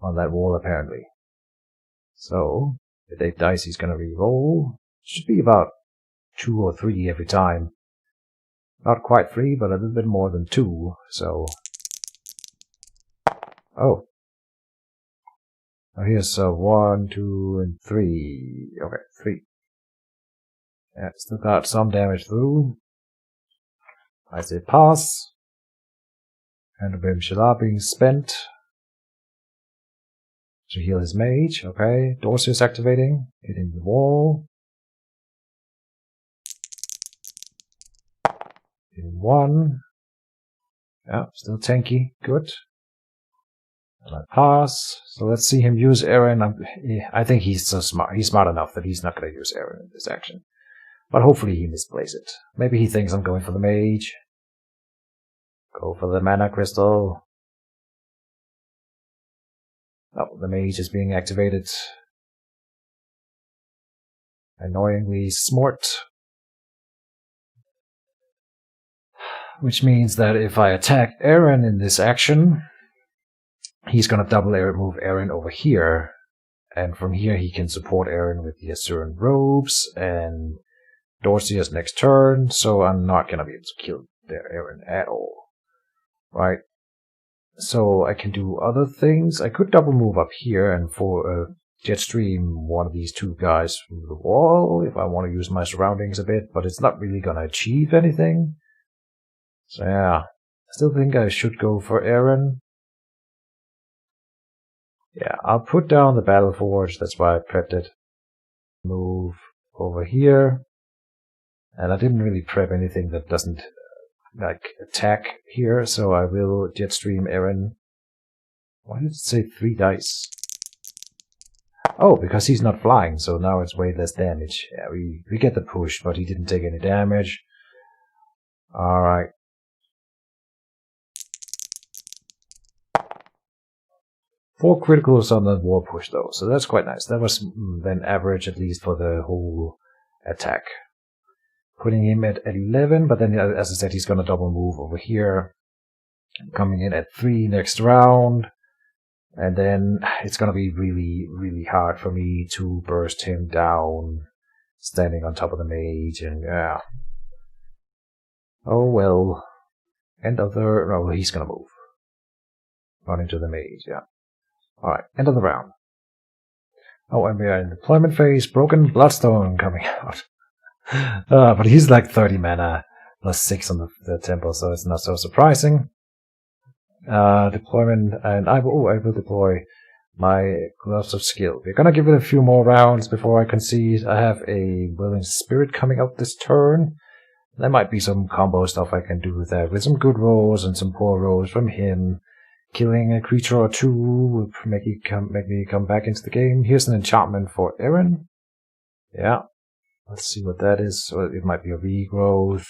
on that wall apparently. So, with 8 dice he's gonna re-roll. Should be about 2 or 3 every time. Not quite 3, but a little bit more than 2, so... Oh. Now here's 1, 2, and 3. Okay, 3. Yeah, still got some damage through. I say pass. And the Bim being spent to heal his mage. Okay, Dorsius activating, hitting the wall. Hitting 1. Yeah, still tanky. Good. And I pass. So let's see him use Aaron. I think he's so smart. He's smart enough that he's not going to use Aaron in this action. But hopefully he misplays it. Maybe he thinks I'm going for the mage. Go for the mana crystal. Oh, the mage is being activated. Annoyingly smart. Which means that if I attack Aaron in this action, he's gonna double move Aaron over here. And from here he can support Aaron with the Asuran robes and Dorsius next turn, so I'm not gonna be able to kill their Aaron at all. Right? So I can do other things. I could double move up here and for Jetstream one of these 2 guys through the wall if I want to use my surroundings a bit, but it's not really gonna achieve anything. So yeah, I still think I should go for Aaron. Yeah, I'll put down the Battle Forge, that's why I prepped it. Move over here. And I didn't really prep anything that doesn't attack here, so I will Jetstream Aaron. Why did it say 3 dice? Oh, because he's not flying, so now it's way less damage. Yeah, we get the push, but he didn't take any damage. Alright. Four criticals on the wall push though, so that's quite nice. That was then average at least for the whole attack. Putting him at 11, but then as I said, he's gonna double move over here. Coming in at 3 next round. And then it's gonna be really, really hard for me to burst him down, standing on top of the mage, and yeah. Oh well. End of the... no, he's gonna move. Run into the mage, yeah. Alright, end of the round. Oh, and we are in deployment phase. Broken Bloodstone coming out. But he's like 30 mana, plus 6 on the temple, so it's not so surprising. Deployment, and I will deploy my Gloves of Skill. We're gonna give it a few more rounds before I concede. I have a Willing Spirit coming out this turn. There might be some combo stuff I can do with that, with some good rolls and some poor rolls from him. Killing a creature or 2 will make me come back into the game. Here's an enchantment for Aaron. Yeah. Let's see what that is. So it might be a regrowth.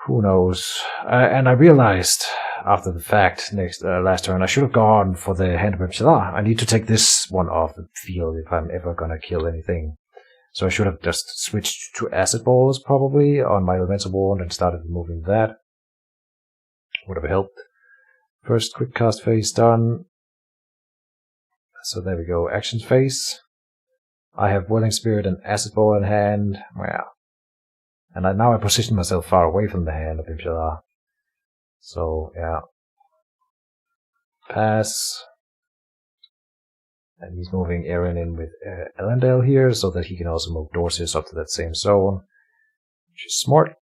Who knows? And I realized after the fact last turn I should have gone for the Hand of Mephilah. I need to take this one off the field if I'm ever gonna kill anything. So I should have just switched to Acid Balls probably on my Elemental Wand and started removing that. Would have helped. First quick cast phase done. So there we go. Actions phase. I have Whirling Spirit and Acid Ball in hand. Well, and now I position myself far away from the Hand of Mephilah. So yeah. Pass. And he's moving Aaron in with Elendil here, so that he can also move Dorsius up to that same zone, which is smart.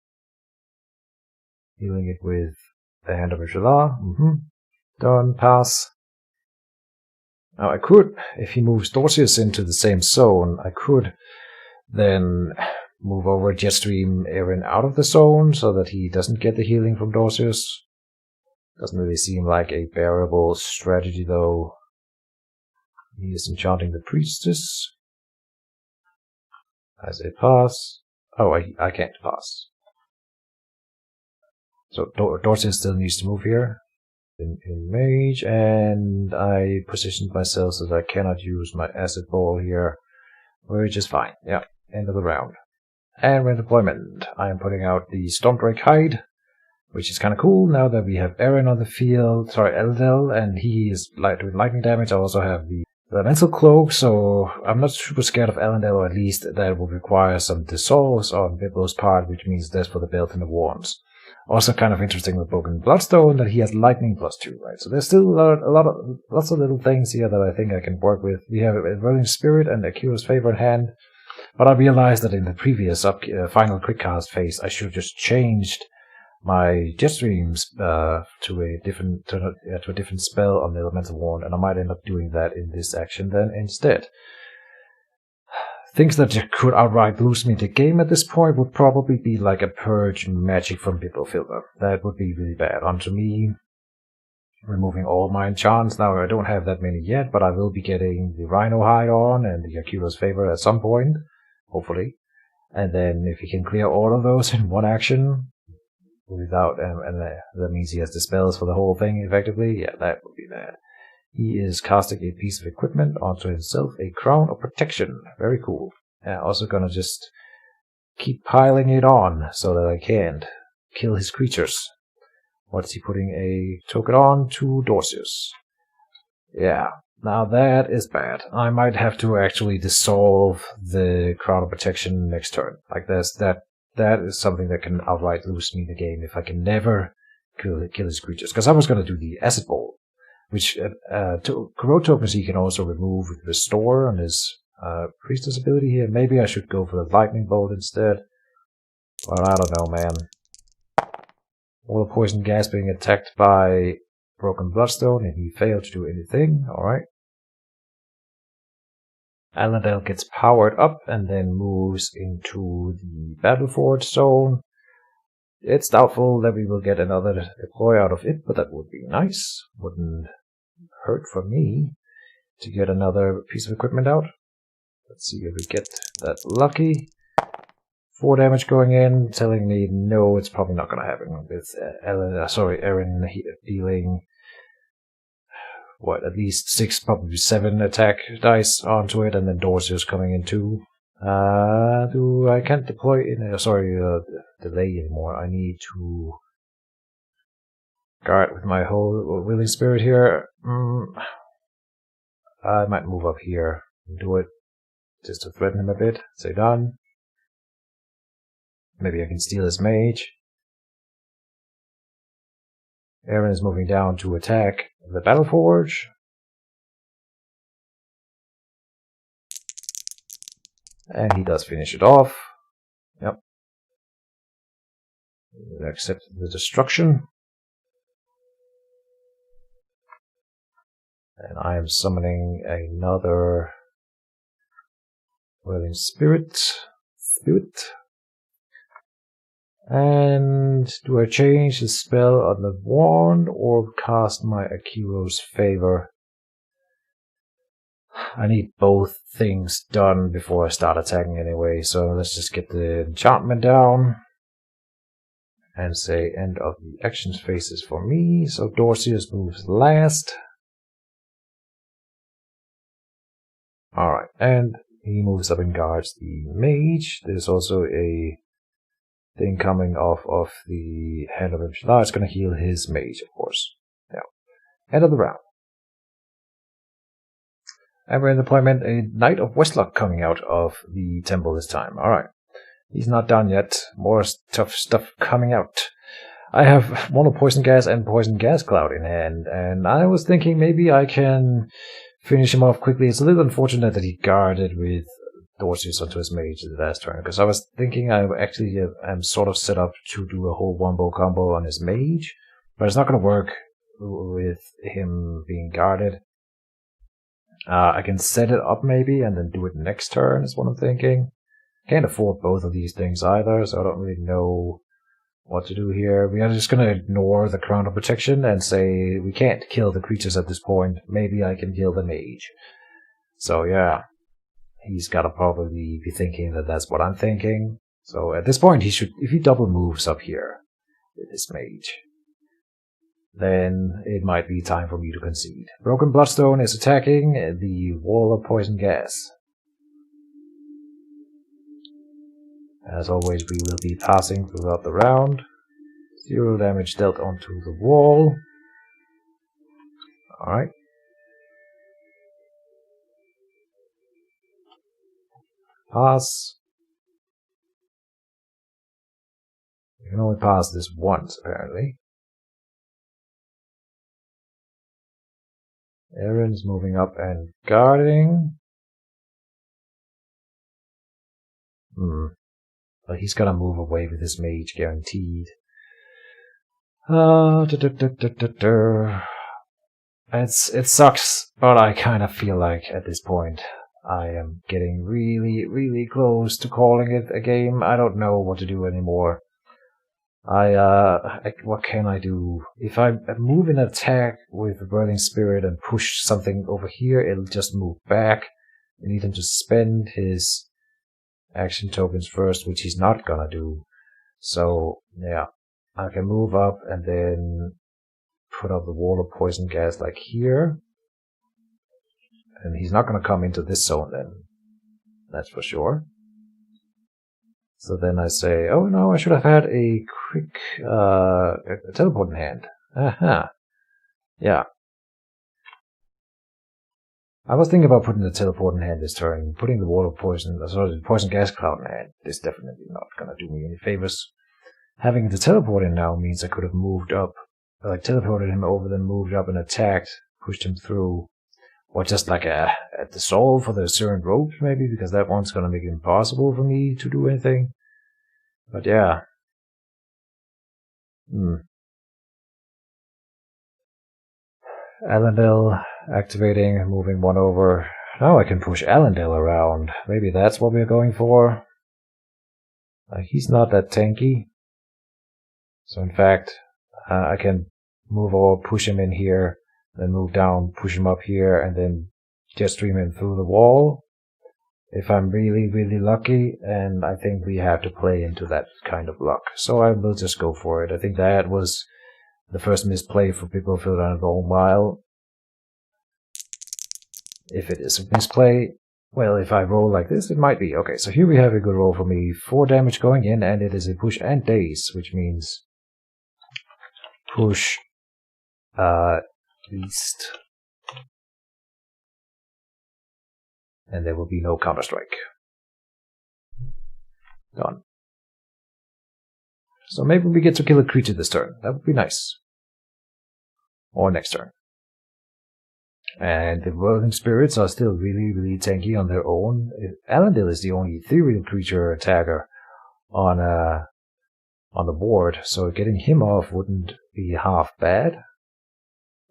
Healing it with the Hand of Mephilah. Done. Pass. Now I could, if he moves Dorsius into the same zone, I could then move over Jetstream Aaron out of the zone so that he doesn't get the healing from Dorsius. Doesn't really seem like a bearable strategy though. He is enchanting the Priestess. I say pass. Oh, I can't pass. So Dorsius still needs to move here. In Mage, and I positioned myself so that I cannot use my Acid Ball here, which is fine. Yeah, end of the round. And with deployment, I am putting out the Stormdrake Hide. which is kind of cool now that we have Aaron on the field. Sorry, Eldel, and he is doing lightning damage. I also have the elemental cloak, so I'm not super scared of Elendel, or at least that will require some dissolves on Bilbo's part, which means that's for the belt and the wands. Also kind of interesting with Broken Bloodstone that he has lightning +2, right? So there's still lots of little things here that I think I can work with. We have a Whirling Spirit and Akira's Favor in hand, but I realized that in the previous final quick cast phase, I should have just changed my Jetstreams to a different spell on the Elemental Wand, and I might end up doing that in this action then instead. Things that could outright lose me the game at this point would probably be like a Purge Magic from Biblofilter. That would be really bad. Onto me, removing all my enchants. Now I don't have that many yet, but I will be getting the Rhino Hide on and the Akira's Favor at some point, hopefully. And then if he can clear all of those in one action, without that means he has the spells for the whole thing effectively. Yeah, that would be bad. He is casting a piece of equipment onto himself, a Crown of Protection. Very cool. Also gonna just keep piling it on so that I can't kill his creatures. What is he putting a token on? To Dorcius. Yeah, now that is bad. I might have to actually dissolve the Crown of Protection next turn. Like that is something that can outright lose me the game if I can never kill his creatures. Because I was gonna do the Acid Bolt, which corrode tokens he can also remove with Restore on his Priestess ability here. Maybe I should go for the Lightning Bolt instead. Well, I don't know, man. All the poison gas being attacked by Broken Bloodstone, and he failed to do anything. Alright. Elendel gets powered up and then moves into the Battleforge zone. It's doubtful that we will get another deploy out of it, but that would be nice. Wouldn't hurt for me to get another piece of equipment out. Let's see if we get that lucky. 4 damage going in, telling me no, it's probably not going to happen. With Aaron dealing at least 6, probably 7 attack dice onto it, and then Dorcius coming in too. I can't deploy delay anymore. I need to guard with my whole Willing Spirit here. I might move up here and do it just to threaten him a bit. Say done. Maybe I can steal his Mage. Aaron is moving down to attack the Battleforge. And he does finish it off. Yep. Accept the destruction. And I am summoning another Whirling Spirit. And do I change the spell on the wand or cast my Akira's Favor? I need both things done before I start attacking anyway, so let's just get the enchantment down and say end of the actions phases for me. So Dorcius moves last. Alright, and he moves up and guards the Mage. There's also a thing coming off of the Hand of Imshla. It's going to heal his Mage, of course. Yeah. End of the round. And we're in deployment, a Knight of Westlock coming out of the temple this time. Alright. He's not done yet. More tough stuff coming out. I have Mono Poison Gas and Poison Gas Cloud in hand, and I was thinking maybe I can finish him off quickly. It's a little unfortunate that he guarded with Dorcius onto his Mage the last turn, because I was thinking I actually am sort of set up to do a whole wombo combo on his Mage, but it's not going to work with him being guarded. I can set it up maybe and then do it next turn is what I'm thinking. Can't afford both of these things either, so I don't really know what to do here. We are just going to ignore the Crown of Protection and say we can't kill the creatures at this point. Maybe I can kill the Mage. So yeah, he's got to probably be thinking that that's what I'm thinking. So at this point, he should, if he double moves up here with his Mage, then it might be time for me to concede. Broken Bloodstone is attacking the Wall of Poison Gas. As always, we will be passing throughout the round. 0 damage dealt onto the wall. Alright. Pass. You can only pass this once, apparently. Aaron's moving up and guarding. But he's gonna move away with his mage, guaranteed. It sucks, but I kind of feel like at this point I am getting really, really close to calling it a game. I don't know what to do anymore. What can I do? If I move an attack with the Burning Spirit and push something over here, it'll just move back. I need him to spend his action tokens first, which he's not gonna do. So, yeah. I can move up and then put up the wall of poison gas like here. And he's not gonna come into this zone then. That's for sure. So then I say, oh no, I should have had a quick a teleport in hand. Aha. Yeah. I was thinking about putting the teleport in hand this turn. Putting the wall of poison, the poison gas cloud in hand is definitely not gonna do me any favors. Having the teleport in now means I could have moved up, like teleported him over, then moved up and attacked, pushed him through. Or just like a dissolve for the Syrian ropes, maybe, because that one's gonna make it impossible for me to do anything. But yeah. Allendale activating, moving one over. Now I can push Allendale around. Maybe that's what we're going for. He's not that tanky. So in fact, I can move over, push him in here, then move down, push him up here, and then jet stream him through the wall. If I'm really, really lucky, and I think we have to play into that kind of luck. So I will just go for it. I think that was the first misplay for Biblofilter in a long while. If it is a misplay, well, if I roll like this, it might be. Okay, so here we have a good roll for me. 4 damage going in, and it is a push and daze, which means push east. And there will be no counter-strike. Done. So maybe we get to kill a creature this turn. That would be nice. Or next turn. And the Whirling Spirits are still really, really tanky on their own. Allendale is the only ethereal creature attacker on the board, so getting him off wouldn't be half bad.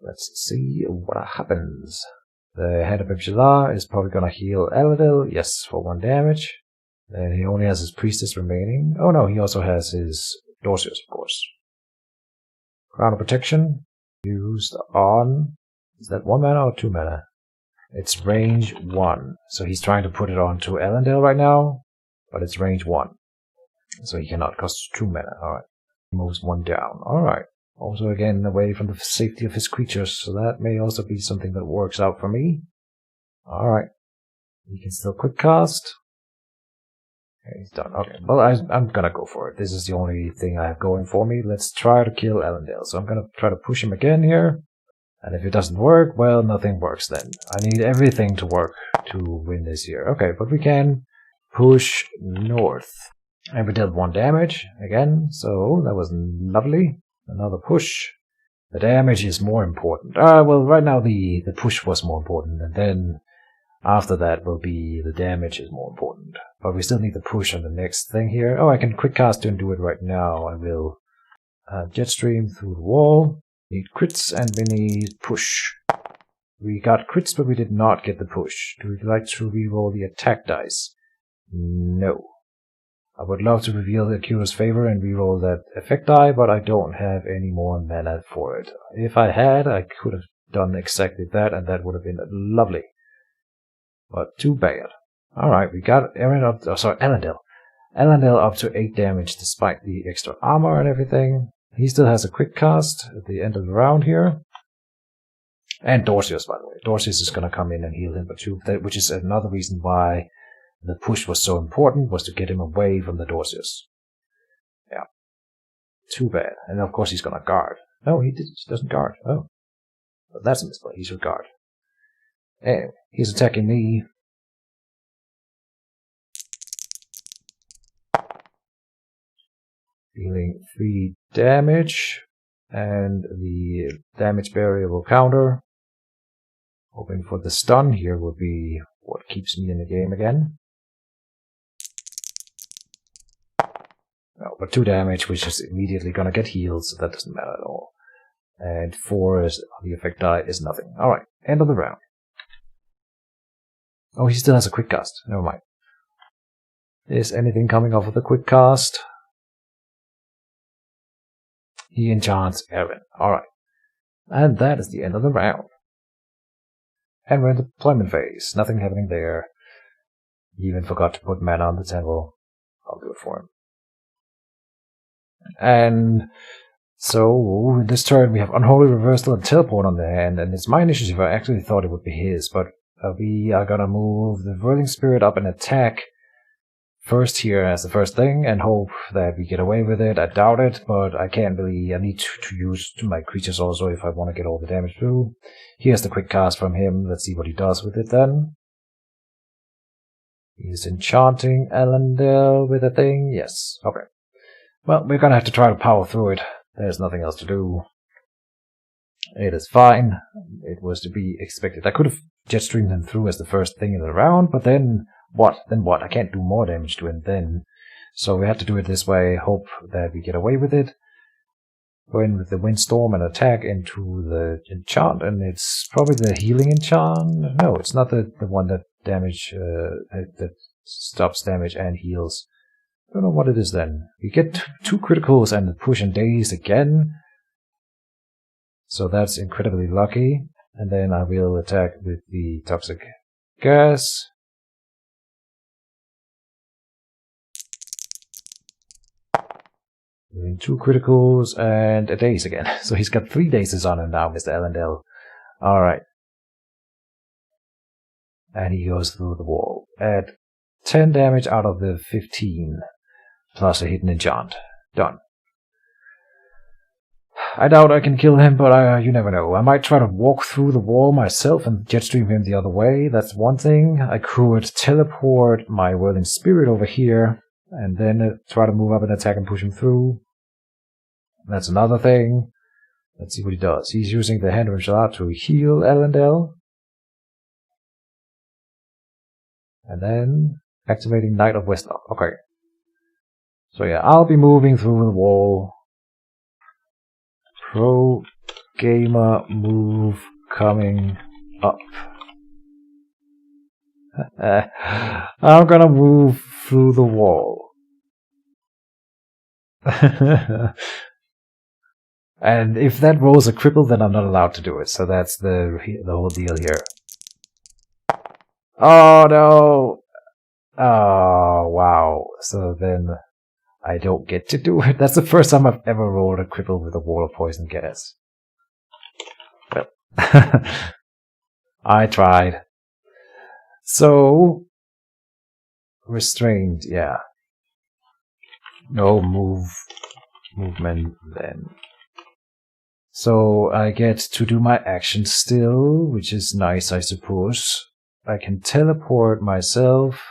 Let's see what happens. The Hand of Ibshalar is probably gonna heal Allendale, yes, for 1 damage. And he only has his Priestess remaining. Oh no, he also has his Dorsius, of course. Crown of Protection used on... Is that 1 mana or 2 mana? It's range 1. So he's trying to put it onto Allendale right now, but it's range 1. So he cannot cost 2 mana. Alright. He moves 1 down. Alright. Also again away from the safety of his creatures, so that may also be something that works out for me. Alright. He can still quick cast. Okay, he's done. Okay, well I'm gonna go for it. This is the only thing I have going for me. Let's try to kill Allendale. So I'm gonna try to push him again here. And if it doesn't work, well, nothing works then. I need everything to work to win this here. Okay, but we can push north. And we dealt 1 damage again, so that was lovely. Another push. The damage is more important. Well, right now the push was more important, and then after that will be the damage is more important. But we still need the push on the next thing here. Oh, I can quick cast and do it right now. I will Jetstream through the wall. Need crits and we need push. We got crits, but we did not get the push. Do we like to reroll the attack dice? No. I would love to reveal the Cura's Favor and reroll that effect die, but I don't have any more mana for it. If I had, I could have done exactly that, and that would have been lovely. But too bad. Alright, we got Allendale. Allendale up to 8 damage despite the extra armor and everything. He still has a quick cast at the end of the round here. And Dorsius, by the way. Dorsius is going to come in and heal him for 2, which is another reason why the push was so important, was to get him away from the Dorsius. Yeah. too bad. And of course he's gonna guard. No, he doesn't guard. Oh. But that's a misplay. He should guard. Anyway, he's attacking me. Dealing 3 damage. And the damage barrier will counter. Hoping for the stun here will be what keeps me in the game again. No, but 2 damage, which is immediately gonna get healed, so that doesn't matter at all. And 4 is the effect die is nothing. Alright, end of the round. Oh, he still has a quick cast. Never mind. Is anything coming off of the quick cast? He enchants Aaron. Alright. And that is the end of the round. And we're in the deployment phase. Nothing happening there. He even forgot to put mana on the table. I'll do it for him. And so, this turn we have Unholy Reversal and Teleport on the hand, and it's my initiative. I actually thought it would be his, but we are gonna move the Whirling Spirit up and attack first here as the first thing, and hope that we get away with it. I doubt it, but I can't really. I need to use my creatures also if I want to get all the damage through. Here's the quick cast from him. Let's see what he does with it then. He's enchanting Elendil with a thing. Yes, okay. Well, we're gonna have to try to power through it. There's nothing else to do. It is fine. It was to be expected. I could have Jetstreamed him through as the first thing in the round, but then what? Then what? I can't do more damage to him then. So we have to do it this way, hope that we get away with it. Go in with the Windstorm and attack into the enchant, and it's probably the healing enchant. No, it's not the one that that stops damage and heals. I don't know what it is then. We get 2 criticals and push and daze again. So that's incredibly lucky. And then I will attack with the toxic gas. Doing 2 criticals and a daze again. So he's got 3 dazes on him now, Mr. Elendil. Alright. And he goes through the wall. At 10 damage out of the 15. Plus a hidden enchant. Done. I doubt I can kill him, but you never know. I might try to walk through the wall myself and jetstream him the other way. That's one thing. I could teleport my Whirling Spirit over here, and then try to move up and attack and push him through. That's another thing. Let's see what he does. He's using the Hand of Enchant to heal Elendil. And then activating Knight of Westlock. Okay. So yeah, I'll be moving through the wall. Pro gamer move coming up. I'm gonna move through the wall. And if that rolls a cripple, then I'm not allowed to do it. So that's the whole deal here. Oh no! Oh wow. So then I don't get to do it. That's the first time I've ever rolled a cripple with a wall of poison gas. Well, I tried. So, restrained, yeah. No movement then. So I get to do my action still, which is nice, I suppose. I can teleport myself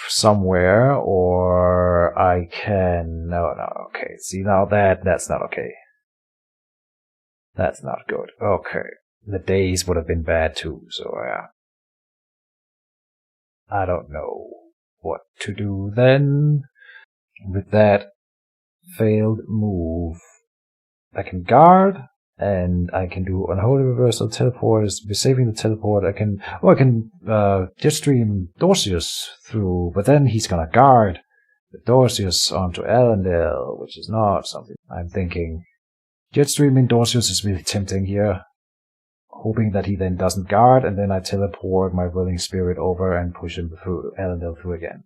somewhere, or I can... No, okay. See, now that's not okay. That's not good. Okay. The days would have been bad too, so yeah. I don't know what to do then. With that failed move, I can guard, and I can do Unholy Reversal, Teleport, saving the teleport. I can Jetstream Dorcius through, but then he's gonna guard the Dorcius onto Elendil, which is not something I'm thinking. Jetstreaming Dorcius is really tempting here, hoping that he then doesn't guard, and then I teleport my Whirling Spirit over and push him through Elendil through again.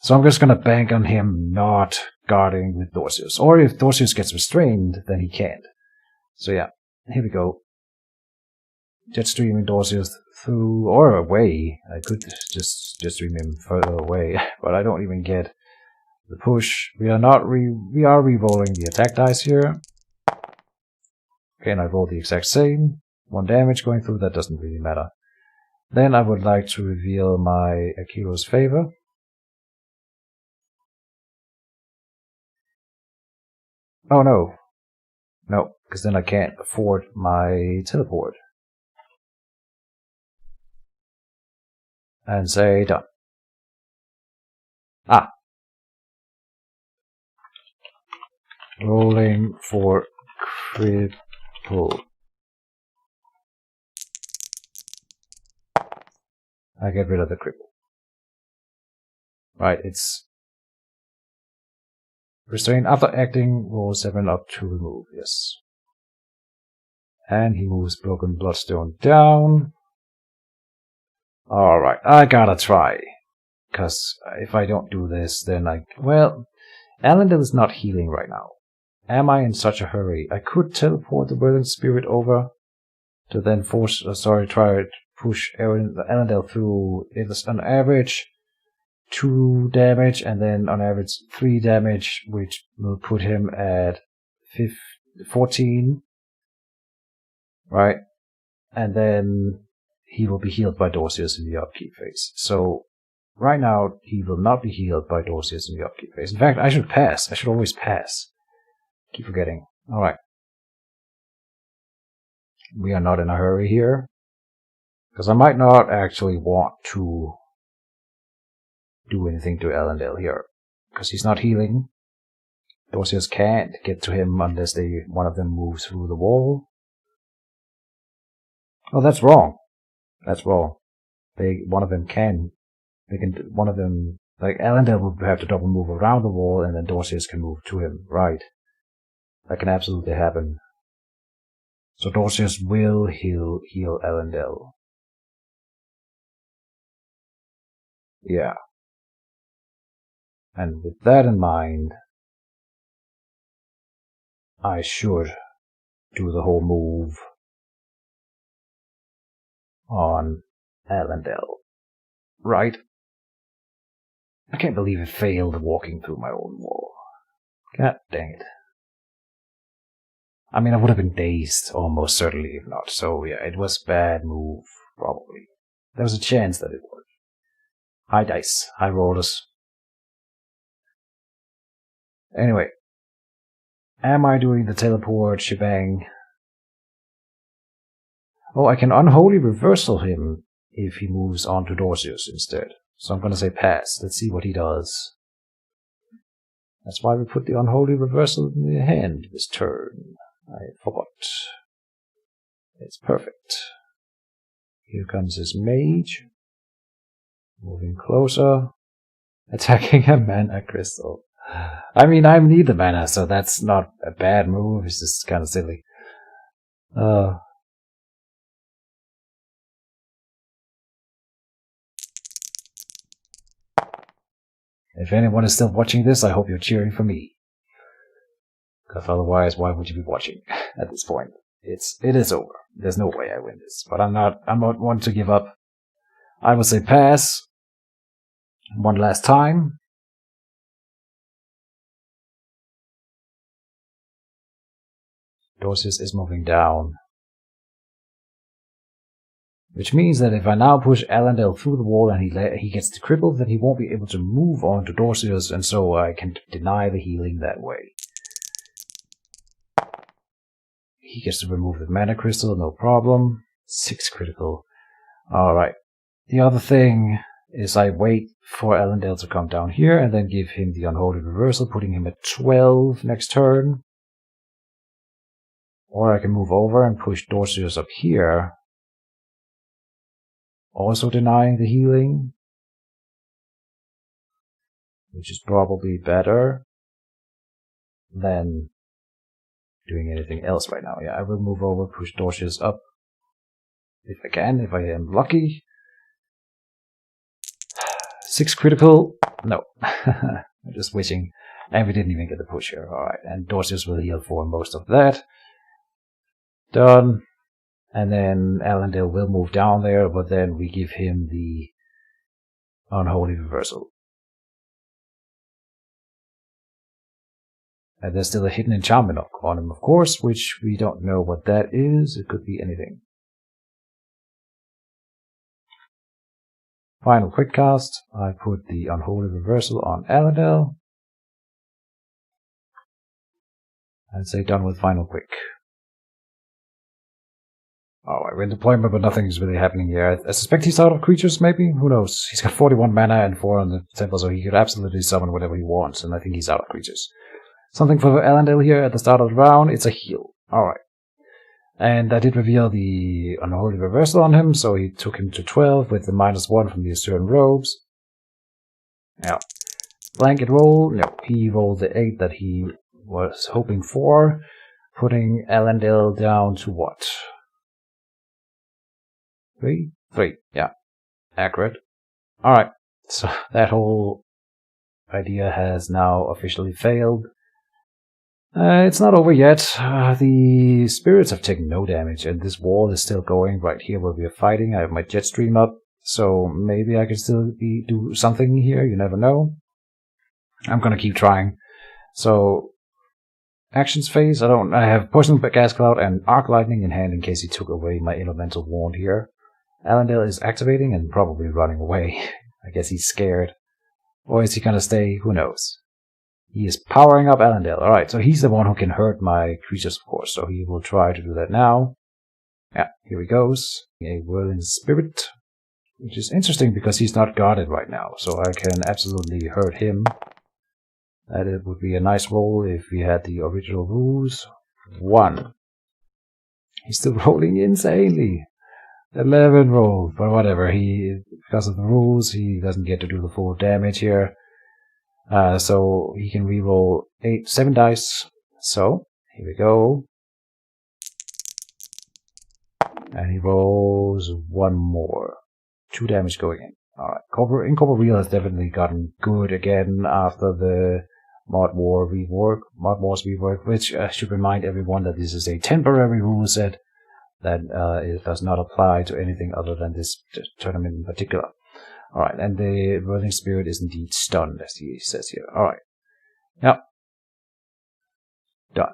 So I'm just gonna bank on him not guarding with Dorcius, or if Dorcius gets restrained, then he can't. So yeah, here we go. Jetstreaming Dorcius through, or away. I could just stream him further away, but I don't even get the push. We are re-rolling the attack dice here. Okay, and I roll the exact same. 1 damage going through, that doesn't really matter. Then I would like to reveal my Akiro's Favor. Oh no. No, because then I can't afford my teleport. And say done. Ah. Rolling for cripple. I get rid of the cripple. Right, it's restrain after acting, roll 7 up to remove, yes. And he moves Broken Bloodstone down. Alright, I gotta try. Because if I don't do this, then well, Elendil is not healing right now. Am I in such a hurry? I could teleport the Whirling Spirit over to then try to push Elendil through. It's on average 2 damage and then on average 3 damage, which will put him at 14. Right? And then he will be healed by Dorseus in the upkeep phase. So right now he will not be healed by Dorseus in the upkeep phase. In fact, I should pass. I should always pass. Keep forgetting. Alright. We are not in a hurry here. Because I might not actually want to do anything to Elendil here. Because he's not healing. Dorseus can't get to him unless one of them moves through the wall. Oh, that's wrong. That's wrong. One of them, like Elendil will have to double move around the wall and then Dorseus can move to him. Right. That can absolutely happen. So Dorseus will heal Elendil. Yeah. And with that in mind, I should do the whole move on Elendil. Right? I can't believe it failed walking through my own wall. God dang it. I mean, I would have been dazed, almost certainly, if not. So, yeah, it was a bad move, probably. There was a chance that it would. High dice, high rollers. Anyway. Am I doing the teleport shebang? Oh, I can unholy reversal him if he moves on to Dorseus instead. So I'm gonna say pass. Let's see what he does. That's why we put the unholy reversal in the hand this turn. I forgot. It's perfect. Here comes his mage. Moving closer. Attacking a mana crystal. I mean, I need the mana, so that's not a bad move. It's just kind of silly. If anyone is still watching this, I hope you're cheering for me. Because otherwise, why would you be watching at this point? It is over. There's no way I win this. But I'm not one to give up. I will say pass. One last time. Dorseus is moving down. Which means that if I now push Elendil through the wall and he gets crippled, then he won't be able to move on to Dorseus, and so I can deny the healing that way. He gets to remove the mana crystal, no problem. 6 critical. Alright. The other thing is I wait for Elendil to come down here and then give him the unholy reversal, putting him at 12 next turn. Or I can move over and push Dorseus up here. Also denying the healing. Which is probably better than doing anything else right now. Yeah, I will move over, push Dorseus up. If I can, if I am lucky. 6 critical. No. I'm just wishing. And we didn't even get the push here. Alright, and Dorseus will heal for most of that. Done. And then Elendil will move down there, but then we give him the unholy reversal. And there's still a hidden enchantment on him, of course, which we don't know what that is. It could be anything. Final quick cast. I put the Unholy Reversal on Aladel. And say done with final quick. Alright, we're in deployment, but nothing is really happening here. I suspect he's out of creatures, maybe? Who knows? He's got 41 mana and 4 on the temple, so he could absolutely summon whatever he wants, and I think he's out of creatures. Something for Elendil here at the start of the round. It's a heal. Alright. And I did reveal the Unholy Reversal on him, so he took him to 12 with the -1 from the Assyrian Robes. Now, blanket roll. No, he rolled the 8 that he was hoping for, putting Elendil down to what? 3? 3, yeah. Accurate. Alright, so that whole idea has now officially failed. It's not over yet. The spirits have taken no damage, and this wall is still going right here where we are fighting. I have my jet stream up, so maybe I can still do something here. You never know. I'm gonna keep trying. So, actions phase. I have Poison Gas Cloud and Arc Lightning in hand in case he took away my Elemental Wand here. Elendil is activating and probably running away. I guess he's scared. Or is he gonna stay? Who knows? He is powering up Elendil. Alright, so he's the one who can hurt my creatures, of course, so he will try to do that now. Yeah, here he goes. A Whirling Spirit, which is interesting because he's not guarded right now, so I can absolutely hurt him. That it would be a nice roll if we had the original rules. 1. He's still rolling insanely. 11 rolls, but whatever. Because of the rules, he doesn't get to do the full damage here. So he can reroll 7 dice. So, here we go. And he rolls 1 more. 2 damage going in. Alright, Incorporeal has definitely gotten good again after the Mod Wars rework, which I should remind everyone that this is a temporary rule set that it does not apply to anything other than this tournament in particular. Alright, and the Whirling Spirit is indeed stunned, as he says here. Alright. Yep. Done.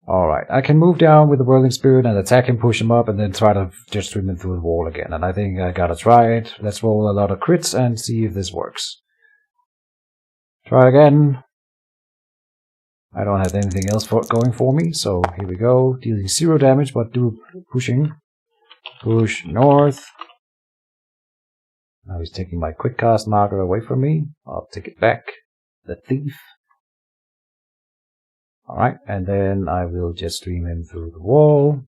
Alright, I can move down with the Whirling Spirit and attack him, push him up, and then try to just stream him through the wall again. And I think I gotta try it. Let's roll a lot of crits and see if this works. Try again. I don't have anything else going for me, so here we go. Dealing 0 damage, but pushing. Push north. Now he's taking my quick cast marker away from me. I'll take it back. The thief. Alright, and then I will jet stream him through the wall.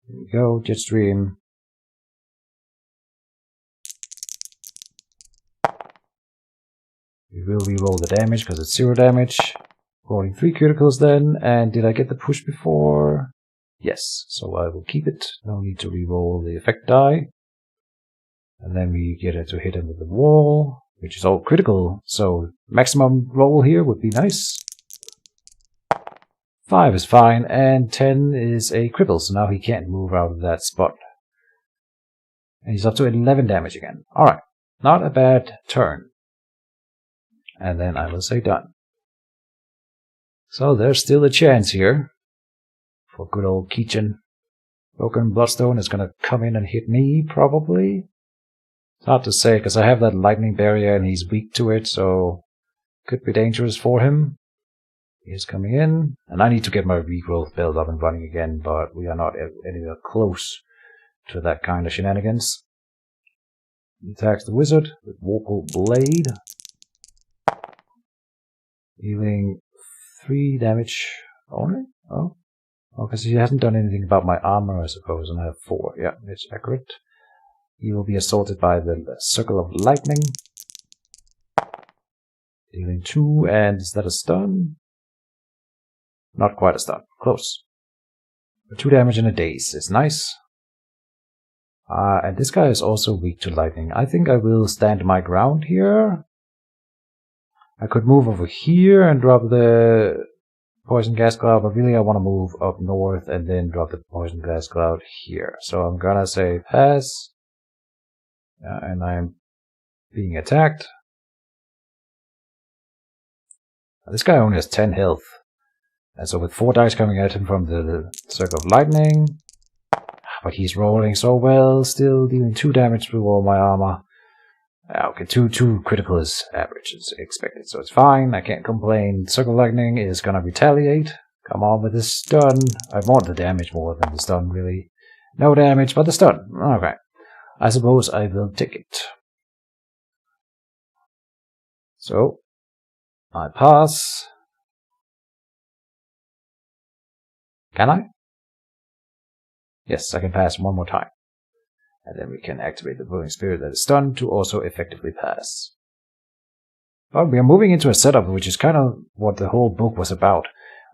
Here we go, jet stream. We will reroll the damage because it's 0 damage. Rolling 3 criticals then, and did I get the push before? Yes, so I will keep it. No need to reroll the effect die. And then we get it to hit him with the wall, which is all critical, so maximum roll here would be nice. 5 is fine, and 10 is a cripple, so now he can't move out of that spot. And he's up to 11 damage again. Alright, not a bad turn. And then I will say done. So there's still a chance here for good old Keejchen. Broken Bloodstone is going to come in and hit me, probably. It's hard to say, because I have that lightning barrier and he's weak to it, so could be dangerous for him. He's coming in, and I need to get my regrowth build up and running again, but we are not anywhere close to that kind of shenanigans. He attacks the wizard with Vocal Blade, dealing 3 damage only? Oh, because he hasn't done anything about my armor, I suppose, and I have 4. Yeah, it's accurate. He will be assaulted by the Circle of Lightning. Dealing 2, and is that a stun? Not quite a stun. Close. 2 damage and a daze is nice. And this guy is also weak to lightning. I think I will stand my ground here. I could move over here and drop the Poison Gas Cloud, but really I want to move up north and then drop the Poison Gas Cloud here. So I'm gonna say pass. And I'm being attacked. This guy only has 10 health. And so with 4 dice coming at him from the Circle of Lightning, but he's rolling so well, still dealing 2 damage through all my armor. Okay, 2 critical is average, as expected, so it's fine, I can't complain. Circle of Lightning is gonna retaliate. Come on with the stun. I want the damage more than the stun, really. No damage, but the stun. Okay. I suppose I will take it. So, I pass. Can I? Yes, I can pass one more time. And then we can activate the Whirling Spirit that is stunned to also effectively pass. But we are moving into a setup which is kind of what the whole book was about.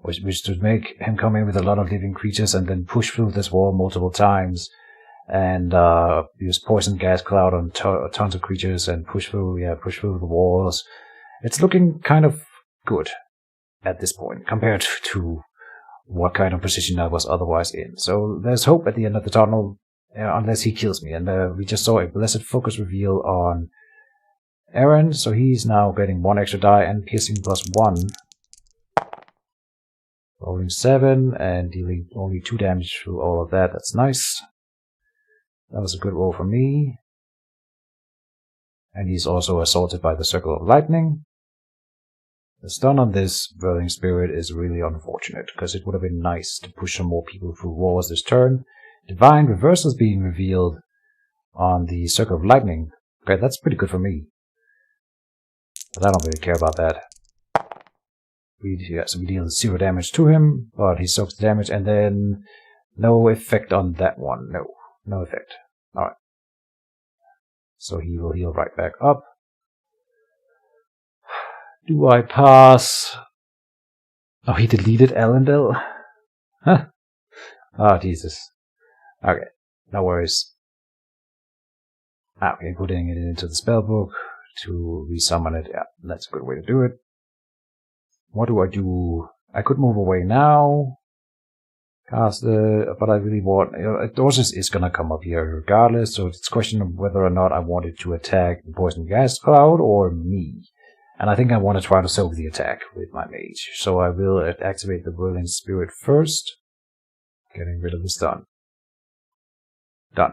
Which was to make him come in with a lot of living creatures and then push through this wall multiple times. And use poison gas cloud on tons of creatures and push through the walls. It's looking kind of good at this point compared to what kind of position I was otherwise in. So there's hope at the end of the tunnel, unless he kills me. And we just saw a Blessed Focus reveal on Aaron, so he's now getting 1 extra die and piercing +1. Rolling 7 and dealing only 2 damage through all of that. That's nice. That was a good roll for me. And he's also assaulted by the Circle of Lightning. The stun on this Whirling Spirit is really unfortunate, because it would have been nice to push some more people through walls this turn. Divine Reversal is being revealed on the Circle of Lightning. Okay, that's pretty good for me. But I don't really care about that. So we deal 0 damage to him, but he soaks the damage, and then no effect on that one. No effect. Alright. So he will heal right back up. Do I pass? Oh, he deleted Elendil? Huh? Oh, Jesus. Okay, no worries. Okay, putting it into the spellbook to resummon it. Yeah, that's a good way to do it. What do I do? I could move away now. Cast but I really want... Dorsus is gonna come up here regardless, so it's a question of whether or not I wanted to attack the Poison Gas Cloud or me. And I think I want to try to soak the attack with my Mage. So I will activate the Whirling Spirit first. Getting rid of the stun. Done.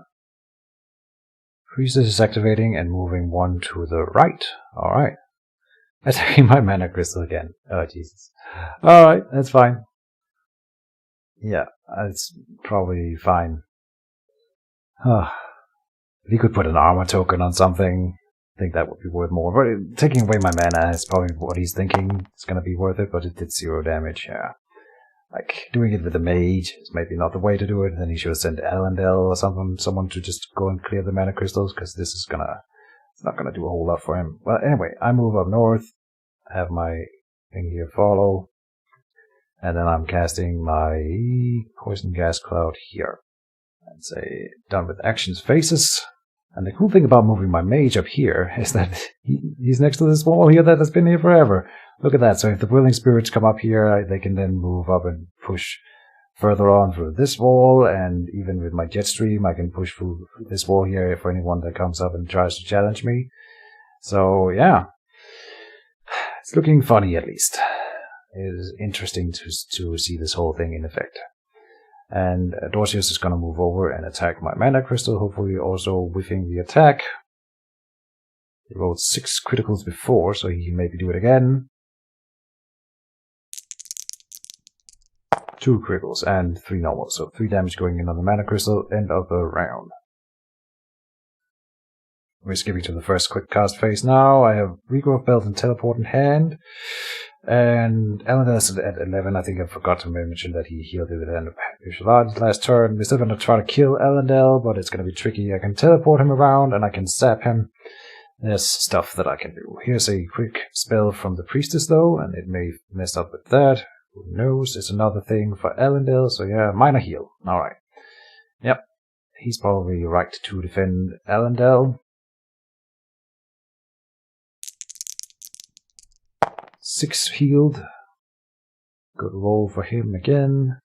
Priestess is activating and moving 1 to the right. Alright. Attacking my mana crystal again. Oh, Jesus. Alright, that's fine. Yeah, it's probably fine. If he could put an armor token on something, I think that would be worth more. But taking away my mana is probably what he's thinking. It's gonna be worth it, but it did 0 damage, yeah. Like, doing it with a Mage is maybe not the way to do it. Then he should have sent Elendil or someone to just go and clear the mana crystals, because this is it's not gonna do a whole lot for him. Well, anyway, I move up north, have my thing here follow, and then I'm casting my Poison Gas Cloud here. And say, done with actions phases. And the cool thing about moving my Mage up here is that he's next to this wall here that has been here forever. Look at that. So if the Whirling Spirits come up here, they can then move up and push further on through this wall. And even with my Jetstream, I can push through this wall here for anyone that comes up and tries to challenge me. So, yeah. It's looking funny, at least. It is interesting to see this whole thing in effect. And Dorsius is going to move over and attack my mana crystal, hopefully also whiffing the attack. He rolled 6 criticals before, so he can maybe do it again. 2 criticals and 3 normal, so 3 damage going in on the mana crystal, end of the round. We're skipping to the first quick cast phase now. I have Regrowth Belt and Teleport in hand. And Elendil is at 11. I think I forgot to mention that he healed at the end of his last turn. We're still going to try to kill Elendil, but it's going to be tricky. I can teleport him around and I can zap him. There's stuff that I can do. Here's a quick spell from the Priestess though, and it may mess up with that. Who knows? It's another thing for Elendil, so yeah, minor heal. Alright. Yep. He's probably right to defend Elendil. 6 healed. Good roll for him again.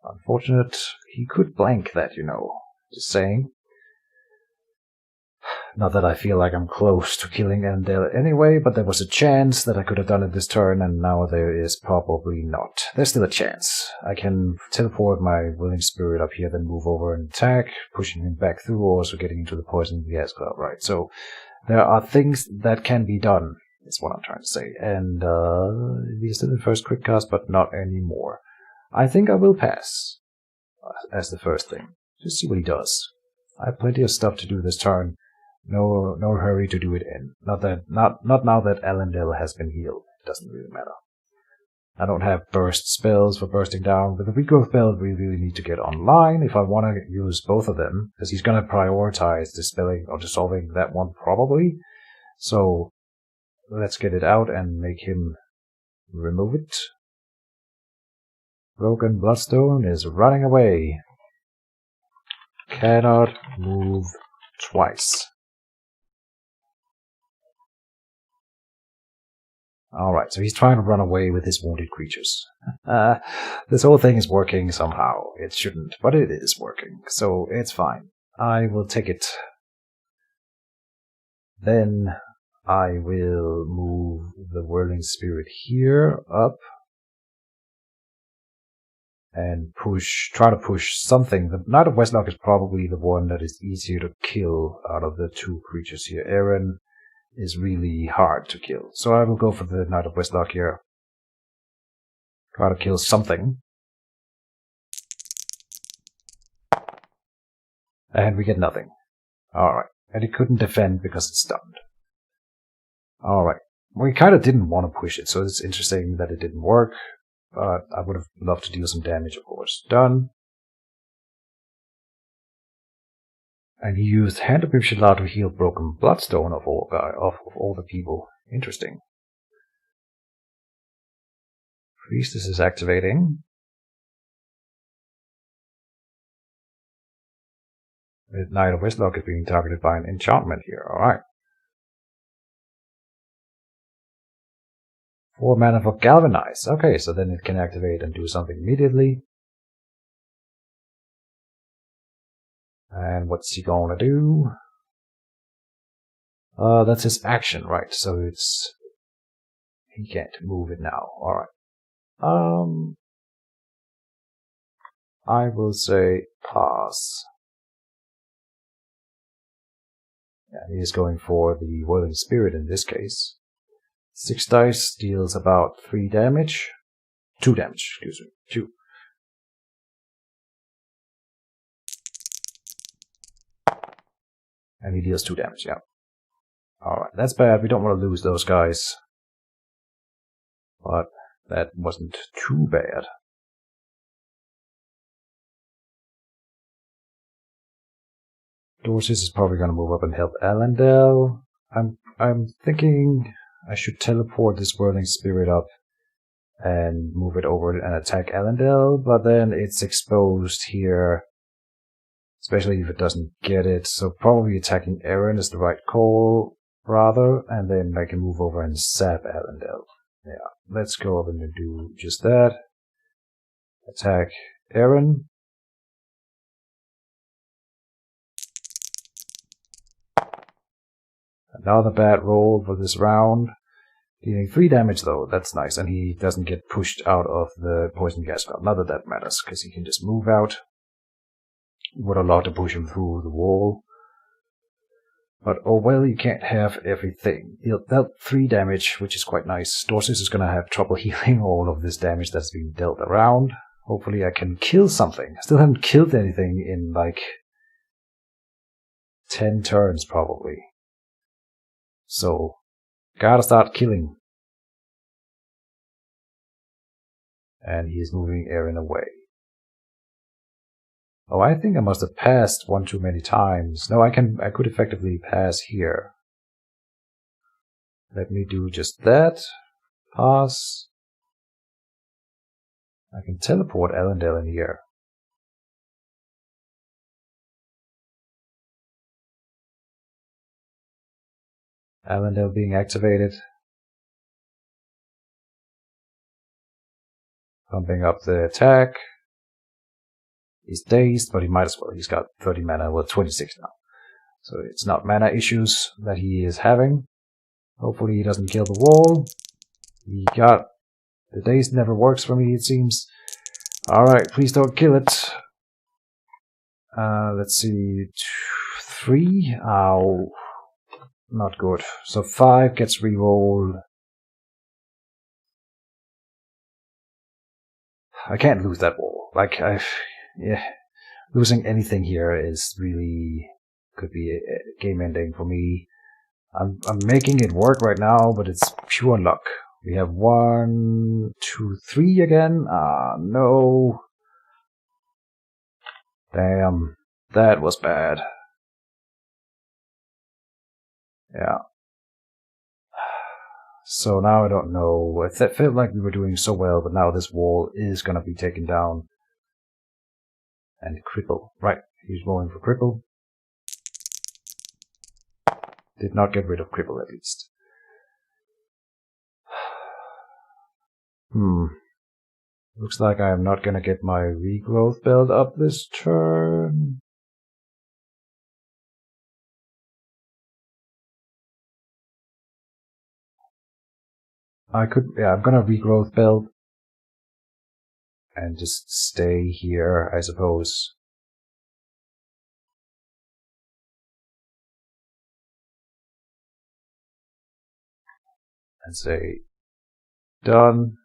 Unfortunate. He could blank that, you know. Just saying. Not that I feel like I'm close to killing Elendil anyway, but there was a chance that I could have done it this turn, and now there is probably not. There's still a chance. I can teleport my willing spirit up here, then move over and attack, pushing him back through, also getting into the poison gas cloud, right? So there are things that can be done, is what I'm trying to say. And we're still in first quick cast, but not anymore. I think I will pass as the first thing. Just see what he does. I have plenty of stuff to do this turn. No hurry to do it in. Not now that Elendil has been healed. It doesn't really matter. I don't have burst spells for bursting down. With the regrowth belt, we really need to get online if I want to use both of them, because he's going to prioritize dispelling or dissolving that one probably. So let's get it out and make him remove it. Broken Bloodstone is running away. Cannot move twice. Alright, so he's trying to run away with his wounded creatures. This whole thing is working somehow. It shouldn't, but it is working, so it's fine. I will take it. Then I will move the Whirling Spirit here up and try to push something. The Knight of Westlock is probably the one that is easier to kill out of the two creatures here. Aaron is really hard to kill. So I will go for the Knight of Westlock here. Try to kill something. And we get nothing. Alright. And it couldn't defend because it's stunned. Alright. We kind of didn't want to push it, so it's interesting that it didn't work. But I would have loved to deal some damage, of course. Done. And he used Hand of Bibshala to heal Broken Bloodstone of all the people. Interesting. Priestess is activating. The Knight of Westlock is being targeted by an enchantment here. Alright. 4 mana for Galvanize. Okay, so then it can activate and do something immediately. And what's he gonna do? That's his action, right? So it's... he can't move it now. Alright. I will say pass. Yeah, he is going for the Whirling Spirit in this case. 6 dice deals about 3 damage. 2 damage, excuse me. 2. And he deals 2 damage, yeah. Alright, that's bad. We don't want to lose those guys. But that wasn't too bad. Dorsis is probably going to move up and help Elendil. I'm thinking I should teleport this Whirling Spirit up and move it over and attack Elendil, but then it's exposed here, especially if it doesn't get it. So probably attacking Aaron is the right call, rather, and then I can move over and sap Elendil. Yeah, let's go up and do just that. Attack Aaron. Another bad roll for this round. Dealing 3 damage though, that's nice, and he doesn't get pushed out of the poison gas cloud. Not that that matters, because he can just move out. Would allow to push him through the wall. But oh well, you can't have everything. He'll dealt 3 damage, which is quite nice. Dorsis is gonna have trouble healing all of this damage that's being dealt around. Hopefully I can kill something. I still haven't killed anything in like 10 turns probably. So, gotta start killing. And he's moving Aaron away. Oh, I think I must have passed one too many times. No, I could effectively pass here. Let me do just that. Pass. I can teleport Elendil in here. Elendil being activated. Pumping up the attack. He's dazed, but he might as well. He's got 30 mana, well 26 now. So it's not mana issues that he is having. Hopefully he doesn't kill the wall. He got... The daze never works for me, it seems. Alright, please don't kill it. Let's see... 3? Ow. Not good. So 5 gets rerolled. I can't lose that wall. Like, yeah. Losing anything here is really... could be a game ending for me. I'm making it work right now, but it's pure luck. We have 1, 2, 3 again. No. Damn. That was bad. Yeah. So now I don't know. It felt like we were doing so well, but now this wall is gonna be taken down. And cripple. Right. He's going for cripple. Did not get rid of cripple at least. Looks like I am not gonna get my regrowth build up this turn. I'm gonna regrowth build. And just stay here, I suppose. And say, done.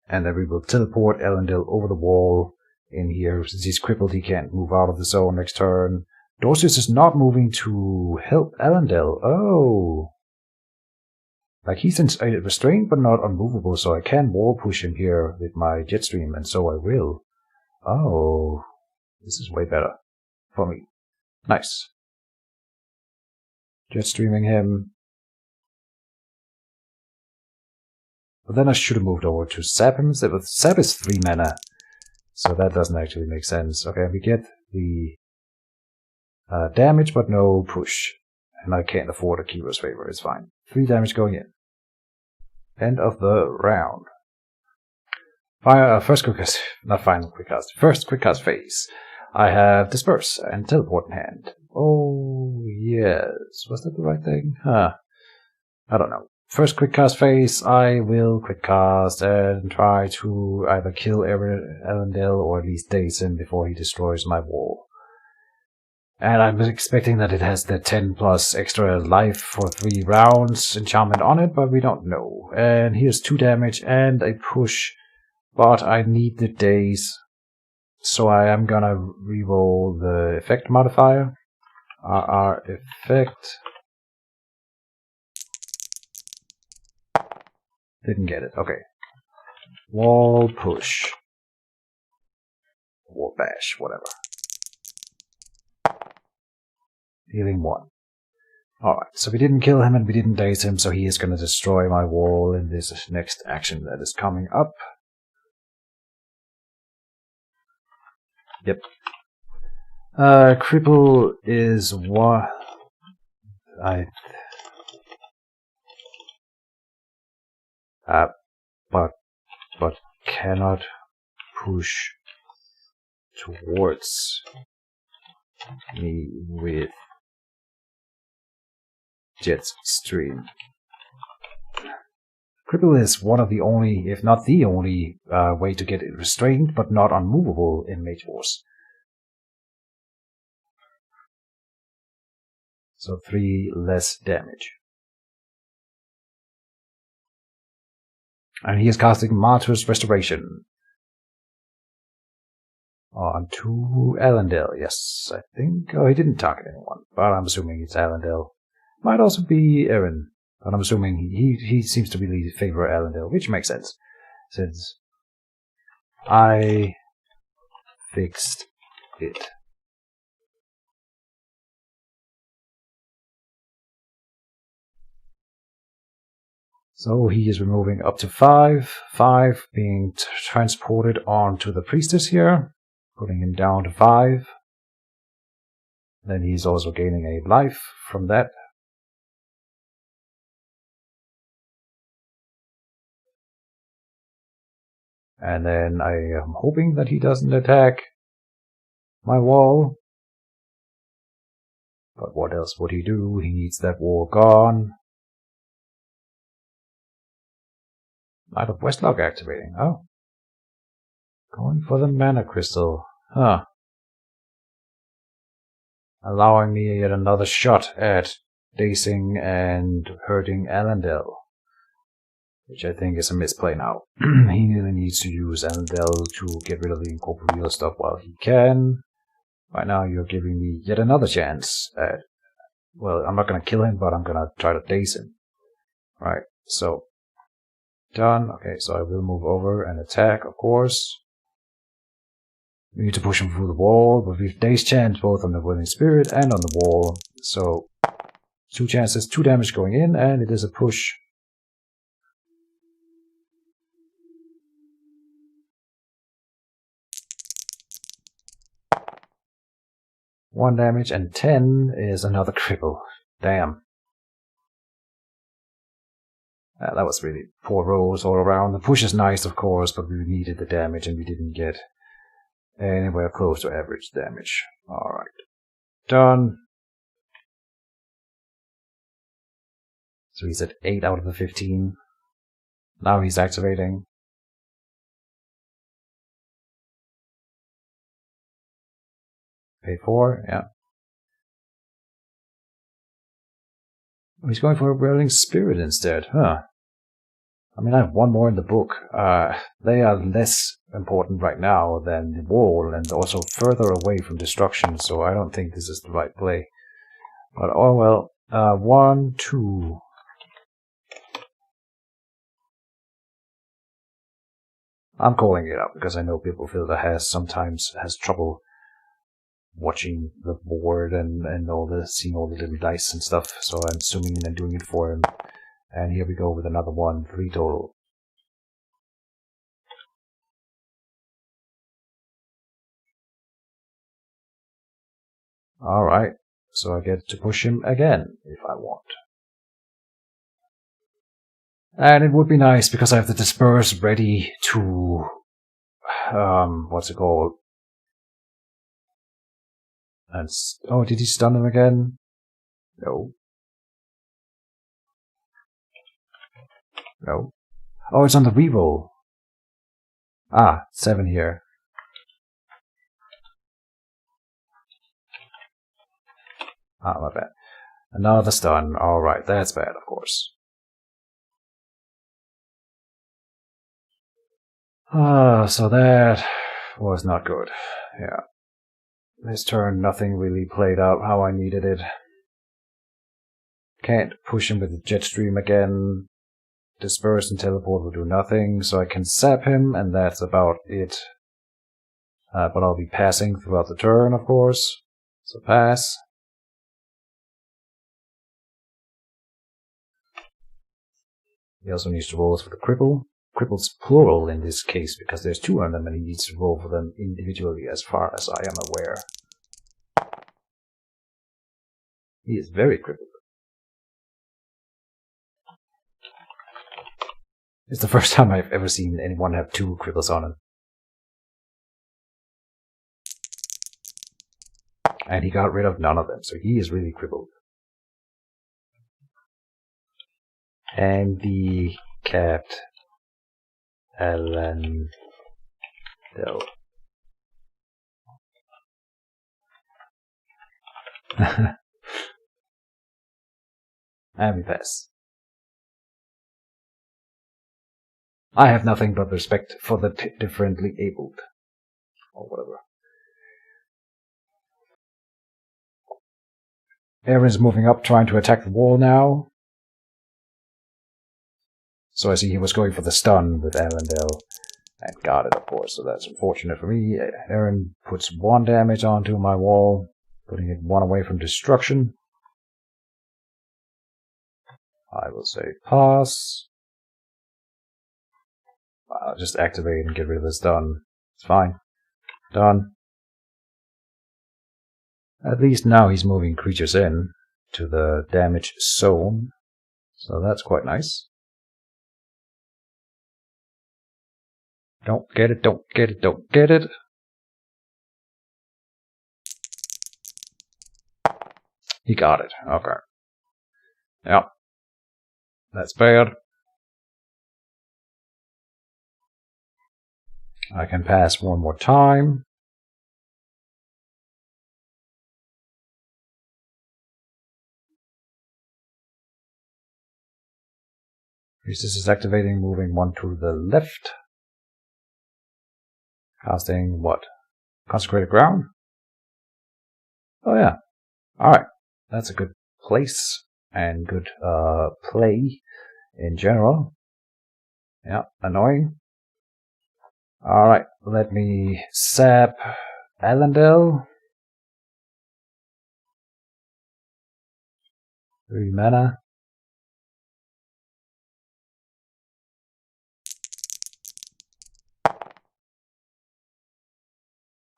And then we will teleport Elendil over the wall in here. Since he's crippled, he can't move out of the zone next turn. Dorsius is not moving to help Elendil. Oh. Like he's restrained but not unmovable, so I can wall push him here with my Jetstream, and so I will. Oh. This is way better for me. Nice. Jetstreaming him. But then I should have moved over to sap him instead. But sap is 3 mana, so that doesn't actually make sense. Okay, we get the damage, but no push. And I can't afford a Keeper's Favor, it's fine. 3 damage going in. End of the round. First quickcast, not final quickcast. First quickcast phase. I have Disperse and Teleport in hand. Oh, yes. Was that the right thing? Huh. I don't know. First quickcast phase, I will quickcast and try to either kill Elendil or at least daze him before he destroys my wall. And I'm expecting that it has the 10 plus extra life for 3 rounds enchantment on it, but we don't know. And here's 2 damage and a push, but I need the daze, so I am gonna reroll the effect modifier. RR effect. Didn't get it. Okay. Wall push. Wall bash, whatever. Healing 1. Alright, so we didn't kill him and we didn't daze him, so he is going to destroy my wall in this next action that is coming up. Yep. Cripple is what but cannot push towards me with Jetstream. Cripple is one of the only, if not the only, way to get it restrained but not unmovable in Mage Wars. So 3 less damage. And he is casting Martyr's Restoration on to Elendil. Yes, I think. Oh, he didn't target anyone, but I'm assuming it's Elendil. Might also be Eren, but I'm assuming he seems to really favor Elendil, which makes sense, since I fixed it. So he is removing up to 5. 5 being transported onto the priestess here, putting him down to 5. Then he's also gaining a life from that. And then I am hoping that he doesn't attack my wall. But what else would he do? He needs that wall gone. Light of Westlock activating. Oh. Going for the mana crystal. Huh. Allowing me yet another shot at dazing and hurting Arundel. Which I think is a misplay now. He really needs to use Arundel to get rid of the incorporeal stuff while he can. Right now you're giving me yet another chance at... Well, I'm not going to kill him, but I'm going to try to daze him. Right, so... Done. Okay, so I will move over and attack, of course. We need to push him through the wall, but we've dazed chance both on the Willing Spirit and on the wall. So, 2 chances, 2 damage going in, and it is a push. One damage, and 10 is another cripple. Damn. That was really poor rolls all around. The push is nice, of course, but we needed the damage and we didn't get anywhere close to average damage. Alright. Done. So he's at 8 out of the 15. Now he's activating. Pay 4, yeah. He's going for a Whirling Spirit instead, huh? I mean, I have 1 more in the book. They are less important right now than the wall, and also further away from destruction, so I don't think this is the right play. But oh well. 1, 2... I'm calling it out because I know Biblofilter sometimes has trouble watching the board and seeing all the little dice and stuff, so I'm zooming in and doing it for him. And here we go with another 1, 3 total. Alright, so I get to push him again if I want. And it would be nice because I have the Disperse ready to... what's it called? And oh, did he stun him again? No. No. Oh, it's on the reroll. Ah, 7 here. Ah, my bad. Another stun. Alright, that's bad, of course. Ah, so that was not good. Yeah. This turn, nothing really played out how I needed it. Can't push him with the Jetstream again. Disperse and Teleport will do nothing, so I can zap him, and that's about it. But I'll be passing throughout the turn, of course. So pass. He also needs to roll for the cripple. Cripple's plural in this case, because there's 2 of them and he needs to roll for them individually as far as I am aware. He is very crippled. It's the first time I've ever seen anyone have 2 cripples on him. And he got rid of none of them, so he is really crippled. Handicapped Arundel. And we pass. I have nothing but respect for the differently abled. Or whatever. Aaron's moving up, trying to attack the wall now. So I see he was going for the stun with Arundel. And got it, of course, so that's unfortunate for me. Aaron puts 1 damage onto my wall, putting it 1 away from destruction. I will say pass. I'll just activate and get rid of the stun. It's fine. Done. At least now he's moving creatures in to the damage zone. So that's quite nice. Don't get it, don't get it, don't get it. He got it. Okay. Yep. That's bad. I can pass one more time. Priestess is activating, moving one to the left. Casting what? Consecrated ground? Oh yeah. Alright. That's a good place and good play in general. Yeah, annoying. Alright, let me sap Allendale. 3 mana.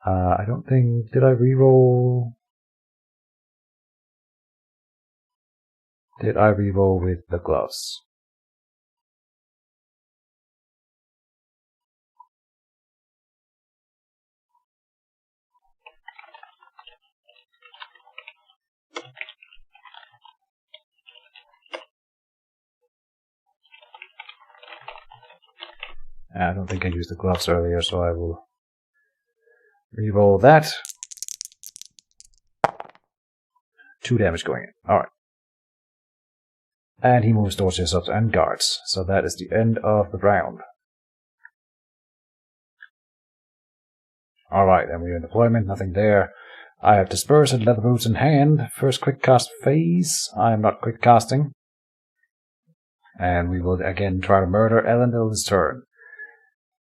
I don't think... Did I reroll? Did I reroll with the gloves? I don't think I used the gloves earlier, so I will reroll that. 2 damage going in. Alright. And he moves towards his up and guards. So that is the end of the round. Alright, and we're in deployment, nothing there. I have Disperse and Leather Boots in hand. First quick cast phase. I am not quick casting. And we will again try to murder Elendil this turn.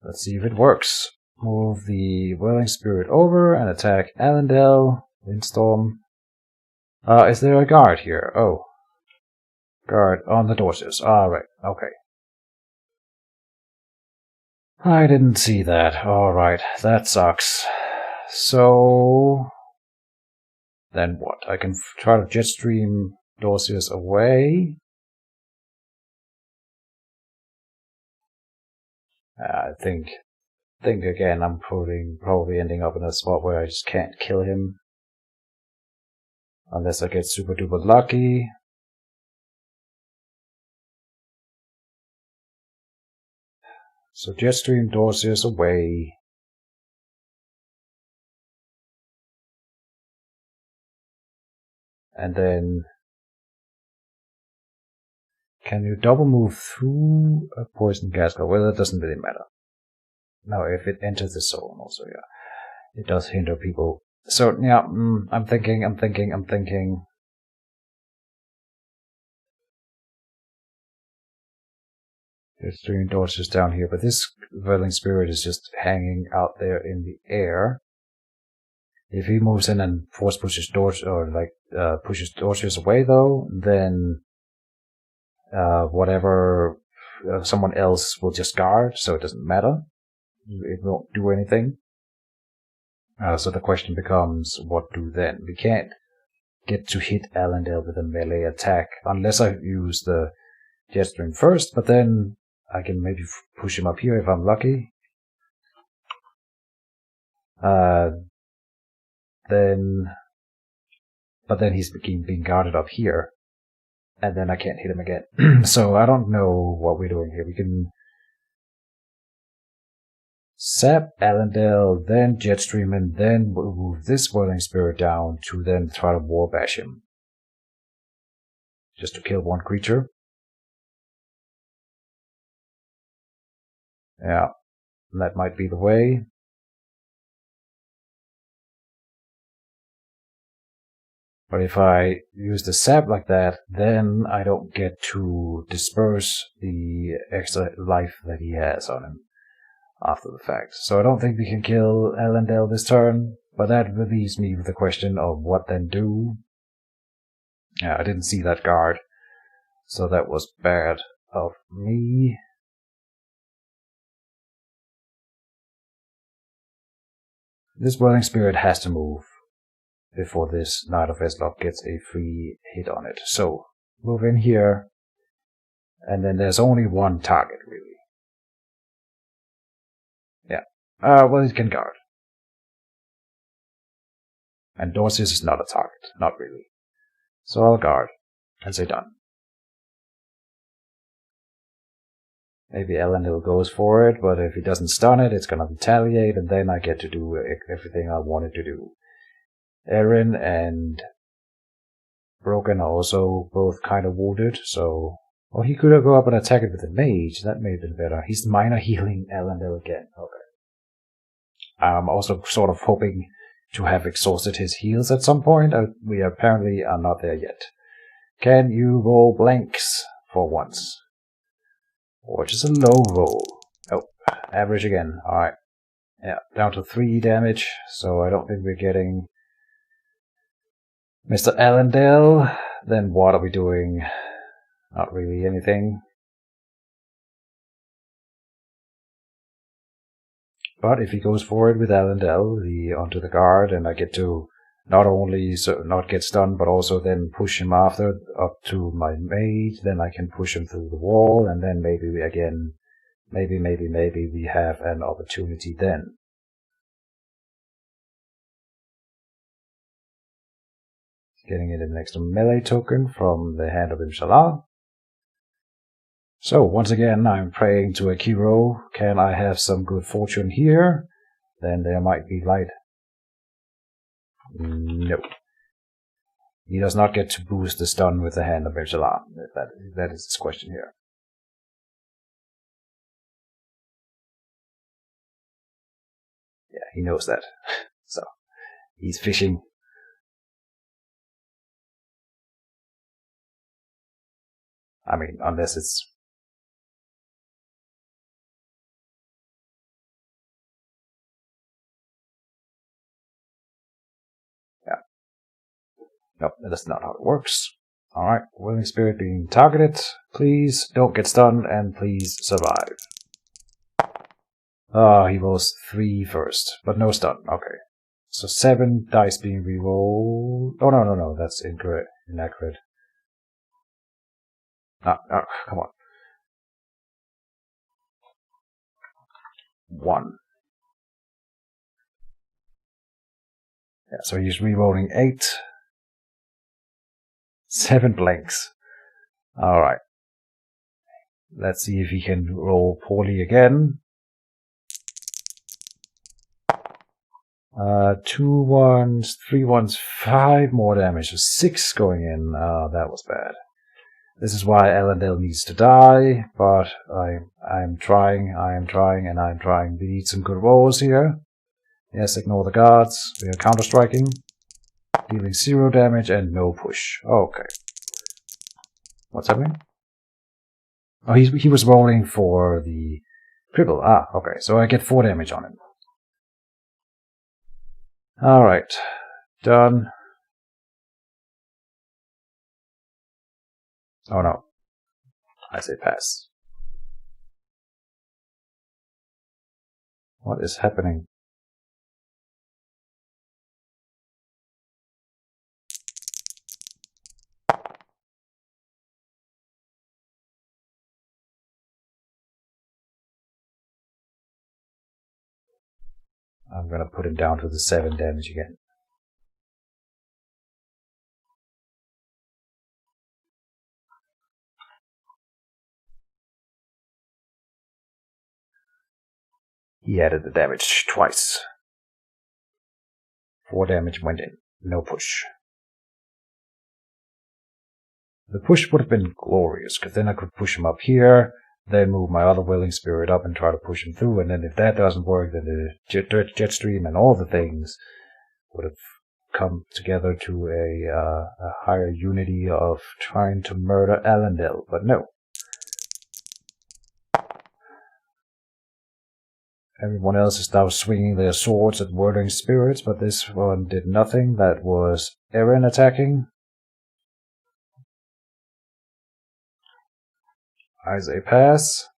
Let's see if it works. Move the Whirling Spirit over and attack Elendil. Windstorm. Is there a guard here? Oh. Guard on the doorstairs. Alright, okay. I didn't see that. Alright, that sucks. So... Then what? I can try to Jetstream doorstairs away. I think again I'm probably ending up in a spot where I just can't kill him. Unless I get super duper lucky. So Jetstream doorstairs away. And then... Can you double move through a poison gas? Well, that doesn't really matter. No, if it enters the zone also, yeah. It does hinder people. So, yeah, I'm thinking. There's 3 doors down here, but this Whirling Spirit is just hanging out there in the air. If he moves in and force pushes doors, or pushes doors away though, then whatever someone else will just guard, so it doesn't matter. It won't do anything. So the question becomes, what do then? We can't get to hit Allendale with a melee attack unless I use the Jetstream first, but then I can maybe push him up here if I'm lucky. But then he's being guarded up here, and then I can't hit him again. So I don't know what we're doing here. We can sap Allendale, then Jetstream, and then we'll move this Whirling Spirit down to then try to War Bash him. Just to kill one creature. Yeah, that might be the way. But if I use the sap like that, then I don't get to disperse the extra life that he has on him after the fact. So I don't think we can kill Allendale this turn, but that leaves me with the question of what then do. Yeah, I didn't see that guard, so that was bad of me. This Whirling Spirit has to move before this Knight of Eslock gets a free hit on it. So, move in here, and then there's only one target, really. Well, he can guard. And Dorsius is not a target. Not really. So I'll guard. And say done. Maybe Elendil goes for it, but if he doesn't stun it, it's gonna retaliate, and then I get to do everything I wanted to do. Erin and Broken are also both kind of wounded, so... Well, he could go up and attack it with a mage. That may have been better. He's minor healing Elendil again. Okay. I'm also sort of hoping to have exhausted his heals at some point. We apparently are not there yet. Can you roll blanks for once? Or just a low roll. Oh, average again. Alright. Yeah, down to 3 damage, so I don't think we're getting Mr. Elendil. Then what are we doing? Not really anything. But if he goes forward with Elendil onto the guard, and I get to not only not get stunned, but also then push him after up to my mage, then I can push him through the wall, and then maybe we again, maybe we have an opportunity then. Getting it an extra melee token from the Hand of Imshallah. So, once again, I'm praying to Akiro. Can I have some good fortune here? Then there might be light. No. He does not get to boost the stun with the Hand of Imshallah. That is his question here. Yeah, he knows that. So, he's fishing. I mean, unless it's... Yeah. Nope, that's not how it works. Alright, Willing Spirit being targeted. Please don't get stunned, and please survive. Oh, he rolls 3 first, but no stun. Okay. So 7 dice being re-rolled. Oh, no, that's inaccurate. No, come on. 1. Yeah, so he's re-rolling 8. 7 blanks. Alright. Let's see if he can roll poorly again. 2 1s, 3 1s, 5 more damage. So 6 going in. That was bad. This is why Elendil needs to die, but I'm trying. We need some good rolls here. Yes, ignore the guards. We are counter-striking. Dealing 0 damage and no push. Okay. What's happening? Oh, he was rolling for the cripple. Ah, okay. So I get 4 damage on him. Alright. Done. Oh no. I say pass. What is happening? I'm gonna put him down to the 7 damage again. He added the damage twice. 4 damage went in. No push. The push would have been glorious, because then I could push him up here, then move my other Willing Spirit up and try to push him through, and then if that doesn't work, then the jet stream and all the things would have come together to a higher unity of trying to murder Elendil, but no. Everyone else is now swinging their swords at Whirling Spirits, but this one did nothing. That was Erin attacking. I say pass.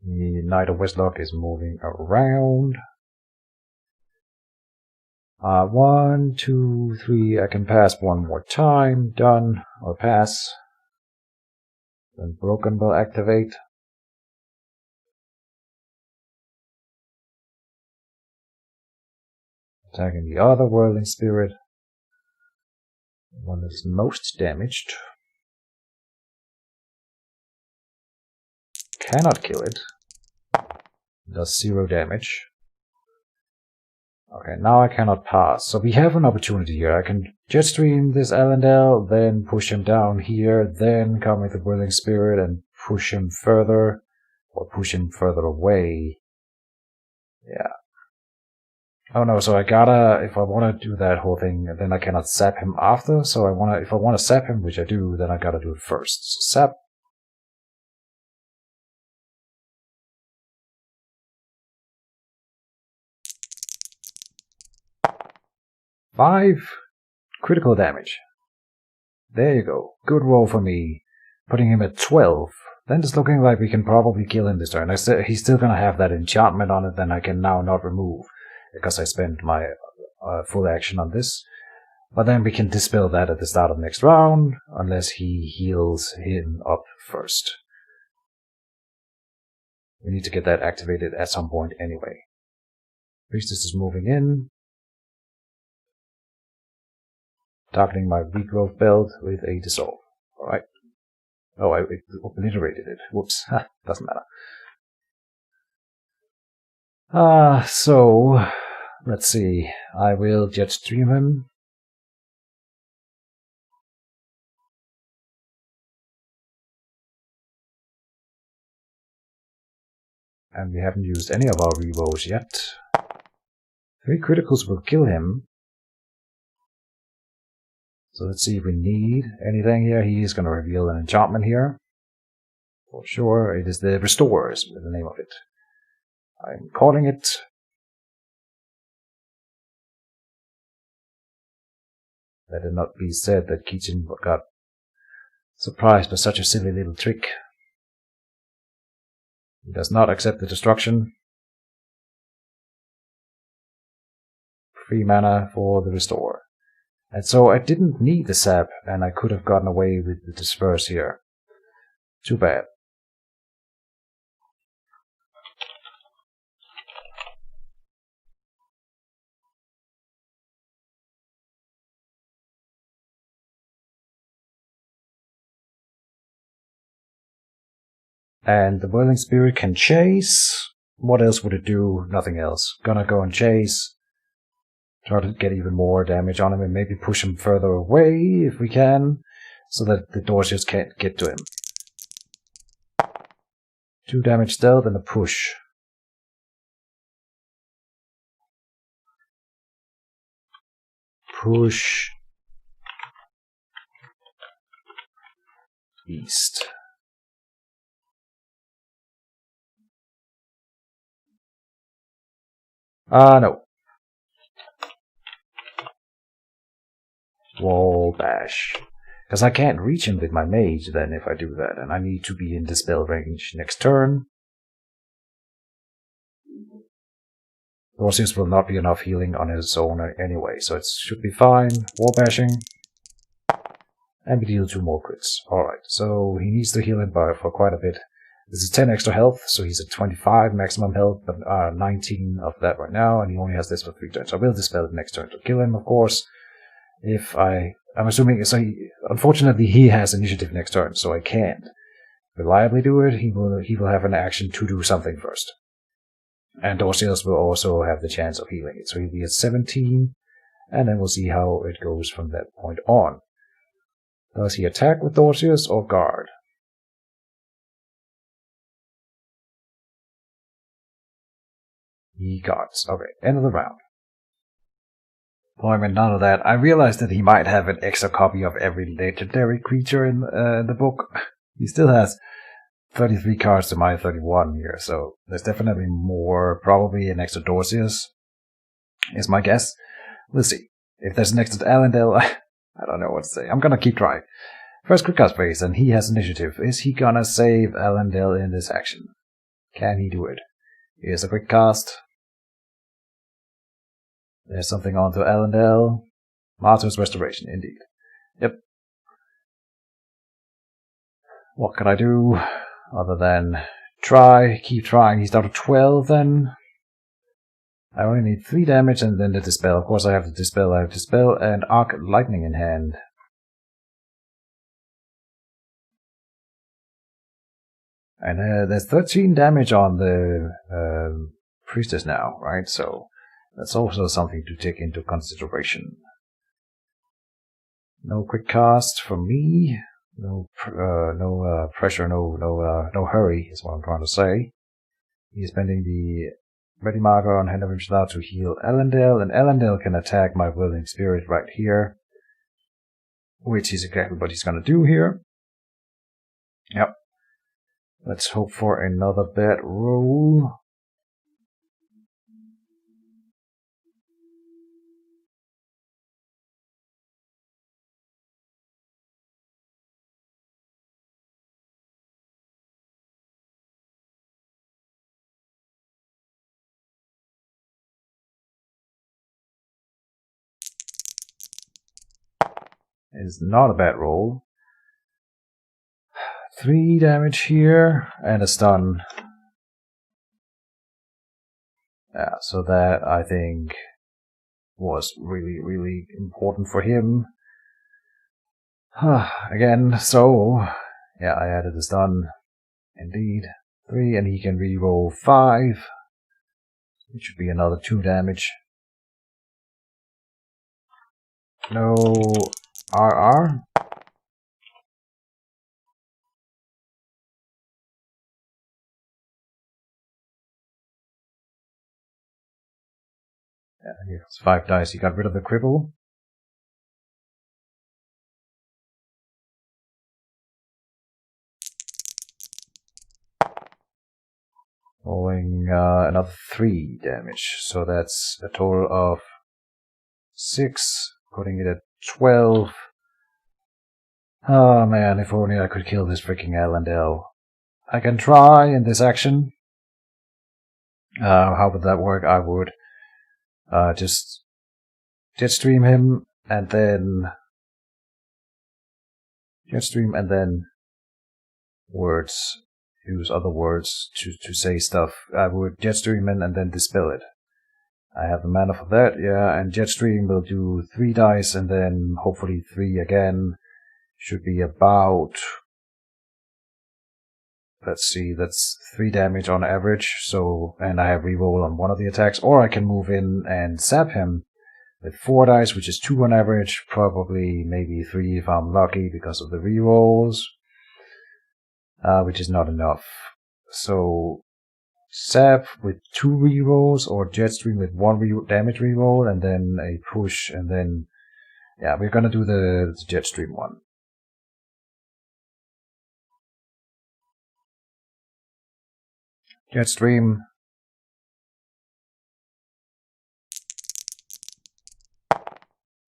The Knight of Westlock is moving around. 1, 2, 3. I can pass one more time. Done. Or pass. Then Broken will activate. Attacking the other Whirling Spirit. One is most damaged. Cannot kill it. Does 0 damage. Okay, now I cannot pass. So we have an opportunity here. I can Jetstream this Elendel, then push him down here, then come with the Whirling Spirit and push him further, or push him further away. Yeah. Oh no, so I gotta, if I want to do that whole thing, then I cannot sap him after. So if I want to sap him, which I do, then I gotta do it first. So sap. Five critical damage. There you go. Good roll for me. Putting him at 12. Then it's looking like we can probably kill him this turn. He's still gonna have that enchantment on it, then I can now not remove, because I spent my full action on this. But then we can dispel that at the start of next round, unless he heals him up first. We need to get that activated at some point anyway. Priestess is moving in. Targeting my regrowth belt with a dissolve. Alright. Oh, I obliterated it. Whoops. Doesn't matter. So, let's see. I will Jetstream him. And we haven't used any of our rerolls yet. 3 criticals will kill him. So let's see if we need anything here. He is going to reveal an enchantment here. For sure, it is the Restore is the name of it. I'm calling it. Let it not be said that Keejchen got surprised by such a silly little trick. He does not accept the destruction. 3 mana for the Restore. And so I didn't need the sap, and I could have gotten away with the Disperse here. Too bad. And the Whirling Spirit can chase. What else would it do? Nothing else. Gonna go and chase. Try to get even more damage on him and maybe push him further away if we can, so that the Dorsiers can't get to him. 2 damage stealth and a push. Push east. No. Wall bash. Because I can't reach him with my mage then if I do that, and I need to be in dispel range next turn. Dorsius will not be enough healing on his own anyway, so it should be fine. Wall bashing. And we deal 2 more crits. Alright, so he needs to heal him for quite a bit. This is 10 extra health, so he's at 25 maximum health, but 19 of that right now, and he only has this for 3 turns. I will dispel it next turn to kill him, of course. I'm assuming, so unfortunately he has initiative next turn, so I can't reliably do it. He will have an action to do something first. And Dorsius will also have the chance of healing it, so he'll be at 17, and then we'll see how it goes from that point on. Does he attack with Dorsius or guard? He guards. Okay, end of the round. Employment, none of that. I realized that he might have an extra copy of every legendary creature in the book. He still has 33 cards to my 31 here, so there's definitely more. Probably an extra Dorsius is my guess. We'll see. If there's an extra Elendel, I don't know what to say. I'm gonna keep trying. First quick cast phase, and he has initiative. Is he gonna save Elendel in this action? Can he do it? Here's a quick cast. There's something onto Elendel. Martyr's Restoration, indeed. Yep. What can I do other than try? Keep trying. He's down to 12 then. I only need 3 damage and then the Dispel. Of course I have the Dispel. I have Dispel and Arc Lightning in hand. And there's 13 damage on the Priestess now, right? So that's also something to take into consideration. No quick cast from me. No pressure, no hurry is what I'm trying to say. He's spending the ready marker on Hand of Image now to heal Elendel, and Elendel can attack my Willing Spirit right here, which is exactly what he's going to do here. Yep. Let's hope for another bad roll. Is not a bad roll. 3 damage here and a stun. Yeah, so that I think was really important for him. Again, so yeah, I added the stun. Indeed. 3, and he can reroll 5. It should be another 2 damage. No RR. Yeah, here's 5 dice. He got rid of the cripple. Rolling another 3 damage. So that's a total of 6, putting it at 12. Oh man, if only I could kill this freaking Elendel. I can try in this action. How would that work? I would just Jetstream him and then Jetstream and then words. Use other words to say stuff. I would Jetstream in and then dispel it. I have the mana for that, yeah, and Jetstream will do 3 dice and then hopefully 3 again. Should be about, let's see, that's 3 damage on average, so, and I have reroll on one of the attacks, or I can move in and sap him with 4 dice, which is 2 on average, probably maybe 3 if I'm lucky because of the rerolls, which is not enough. So, sap with 2 rerolls, or Jetstream with 1 damage reroll, and then a push, and then, yeah, we're gonna do the Jetstream one. Jetstream.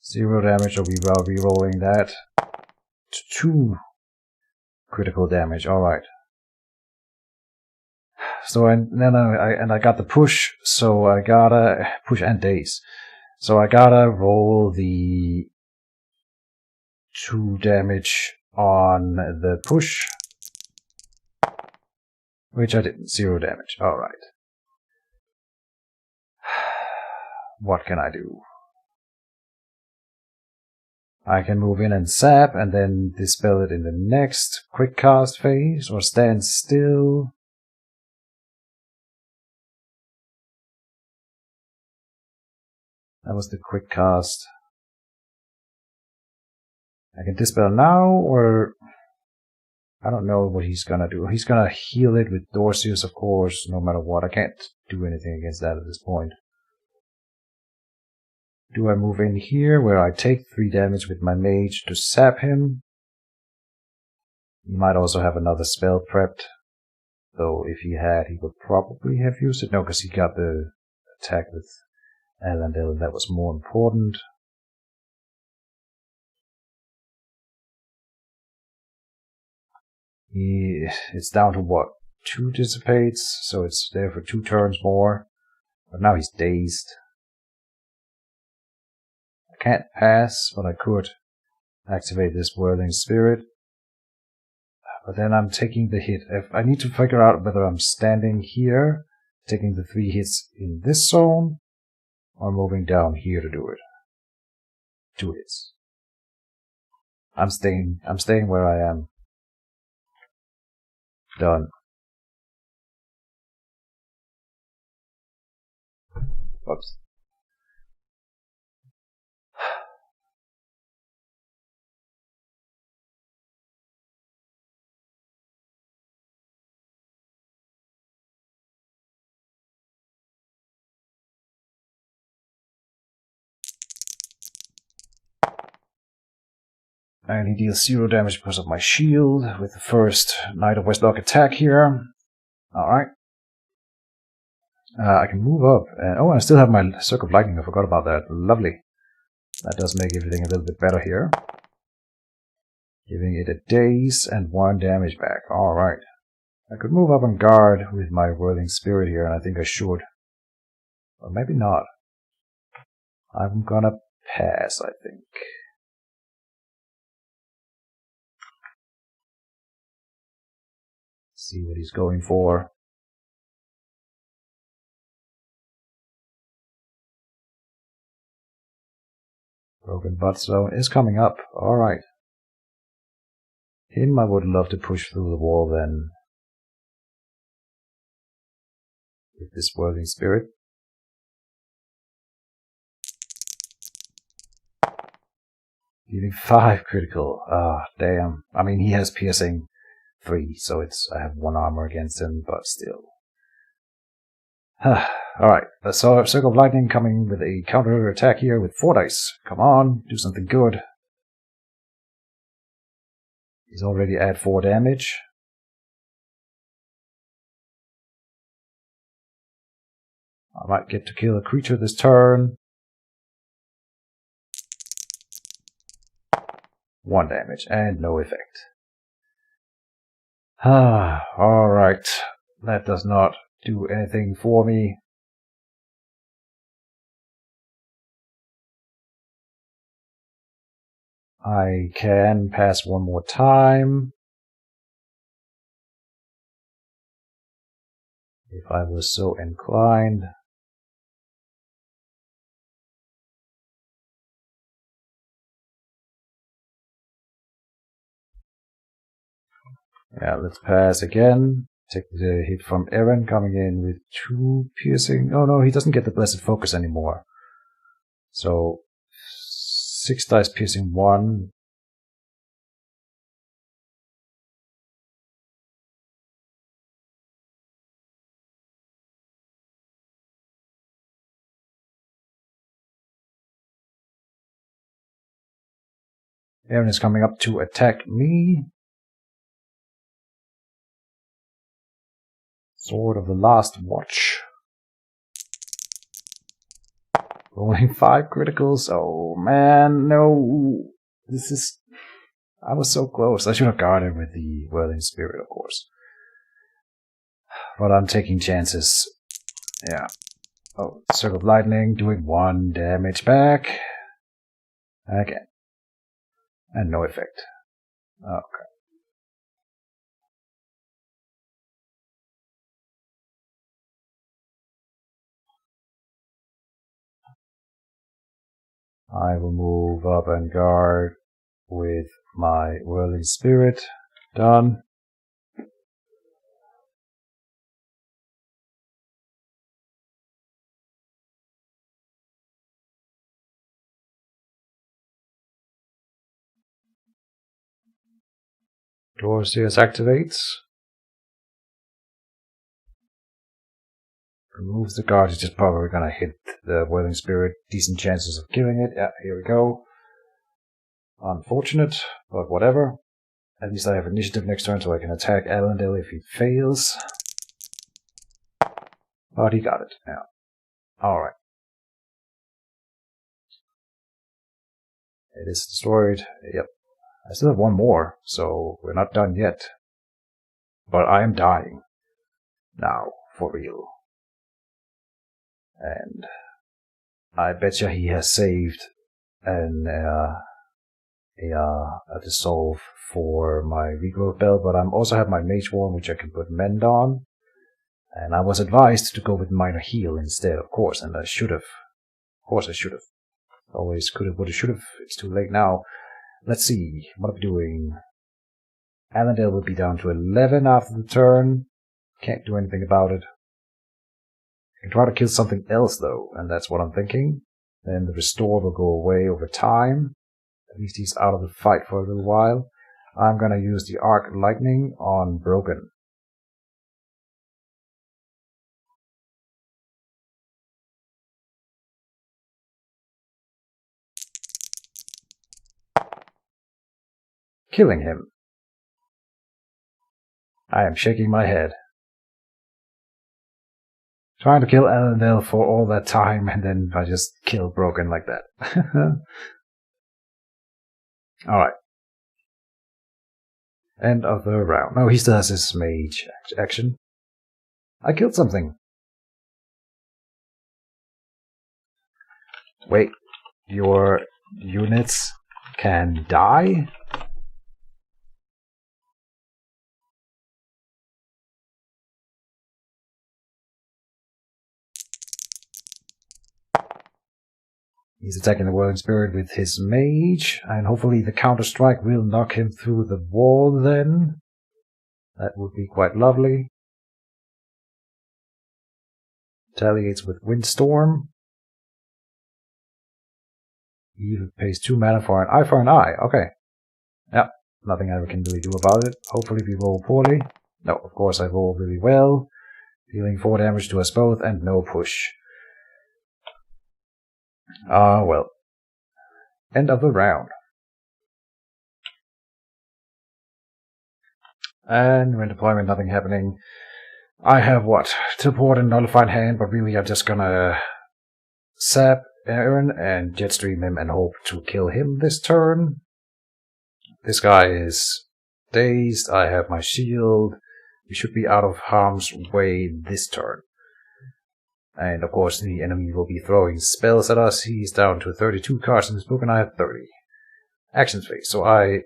0 damage, so we are re-rolling that to 2 critical damage. Alright. So then I got the push, so I gotta push and daze. So I gotta roll the 2 damage on the push, which I didn't. 0 damage. Alright. What can I do? I can move in and sap and then dispel it in the next quick cast phase, or stand still. That was the quick cast. I can dispel now, or I don't know what he's gonna do. He's gonna heal it with Dorcius, of course, no matter what. I can't do anything against that at this point. Do I move in here, where I take 3 damage with my mage to sap him? He might also have another spell prepped, though if he had, he would probably have used it. No, because he got the attack with Elendil, and that was more important. It's down to what? 2 dissipates, so it's there for 2 turns more. But now he's dazed. can't pass, but I could activate this Whirling Spirit. But then I'm taking the hit. If I need to figure out whether I'm standing here, taking the 3 hits in this zone, or moving down here to do it. 2 hits. I'm staying where I am. Done. Whoops. And he deals 0 damage because of my shield with the first Knight of Westlock attack here. Alright. I can move up. And, oh, I still have my Circle of Lightning. I forgot about that. Lovely. That does make everything a little bit better here. Giving it a daze and 1 damage back. Alright. I could move up on guard with my Whirling Spirit here, and I think I should. Or maybe not. I'm gonna pass, I think. See what he's going for. Broken Butt Zone is coming up. Alright. Him I would love to push through the wall then. With this Whirling Spirit. Dealing 5 critical. Ah, damn. I mean, he has piercing 3, so I have 1 armor against him, but still. Alright, so Circle of Lightning coming with a counter attack here with 4 dice. Come on, do something good. He's already at 4 damage. I might get to kill a creature this turn. 1 damage and no effect. Alright. That does not do anything for me. I can pass 1 more time. If I was so inclined. Yeah, let's pass again. Take the hit from Aaron coming in with 2 piercing. Oh no, he doesn't get the Blessed Focus anymore. So 6 dice piercing 1. Aaron is coming up to attack me. Sword of the Last Watch. Rolling 5 criticals. Oh man, no. This is... I was so close. I should have guarded with the Whirling Spirit, of course. But I'm taking chances. Yeah. Oh, Circle of Lightning doing 1 damage back. Again. And no effect. Okay. I will move up and guard with my Whirling Spirit. Done. Doorstairs activates. Removes the guard. It's just probably gonna hit the Whirling Spirit. Decent chances of killing it. Yeah, here we go. Unfortunate, but whatever. At least I have initiative next turn, so I can attack Allendale if he fails. But he got it. Yeah. Alright. It is destroyed. Yep. I still have 1 more, so we're not done yet. But I am dying. Now, for real. And I betcha he has saved and a dissolve for my regrowth belt, but I also have my Mage wand, which I can put mend on. And I was advised to go with minor heal instead, of course, and I should have. Of course I should have. Always could have, would have, should have. It's too late now. Let's see, what are we doing? Allendale will be down to 11 after the turn. Can't do anything about it. I can try to kill something else though, and that's what I'm thinking. Then the restore will go away over time. At least he's out of the fight for a little while. I'm gonna use the Arc Lightning on Broken. Killing him. I am shaking my head. Trying to kill Allendale for all that time, and then I just kill Broken like that. Alright. End of the round. No, he still has his Mage action. I killed something. Wait, your units can die? He's attacking the Whirling Spirit with his Mage, and hopefully the counter-strike will knock him through the wall then. That would be quite lovely. Retaliates with Windstorm. He even pays 2 mana for an eye for an eye. Okay. Yep, nothing I can really do about it. Hopefully we roll poorly. No, of course I roll really well. Dealing 4 damage to us both and no push. Well. End of the round. And when deployment, nothing happening. I have what? Teleport and Nullified Hand, but really I'm just gonna sap Aaron and Jetstream him and hope to kill him this turn. This guy is dazed. I have my shield. We should be out of harm's way this turn. And of course the enemy will be throwing spells at us. He's down to 32 cards in his book and I have 30. Action phase. So I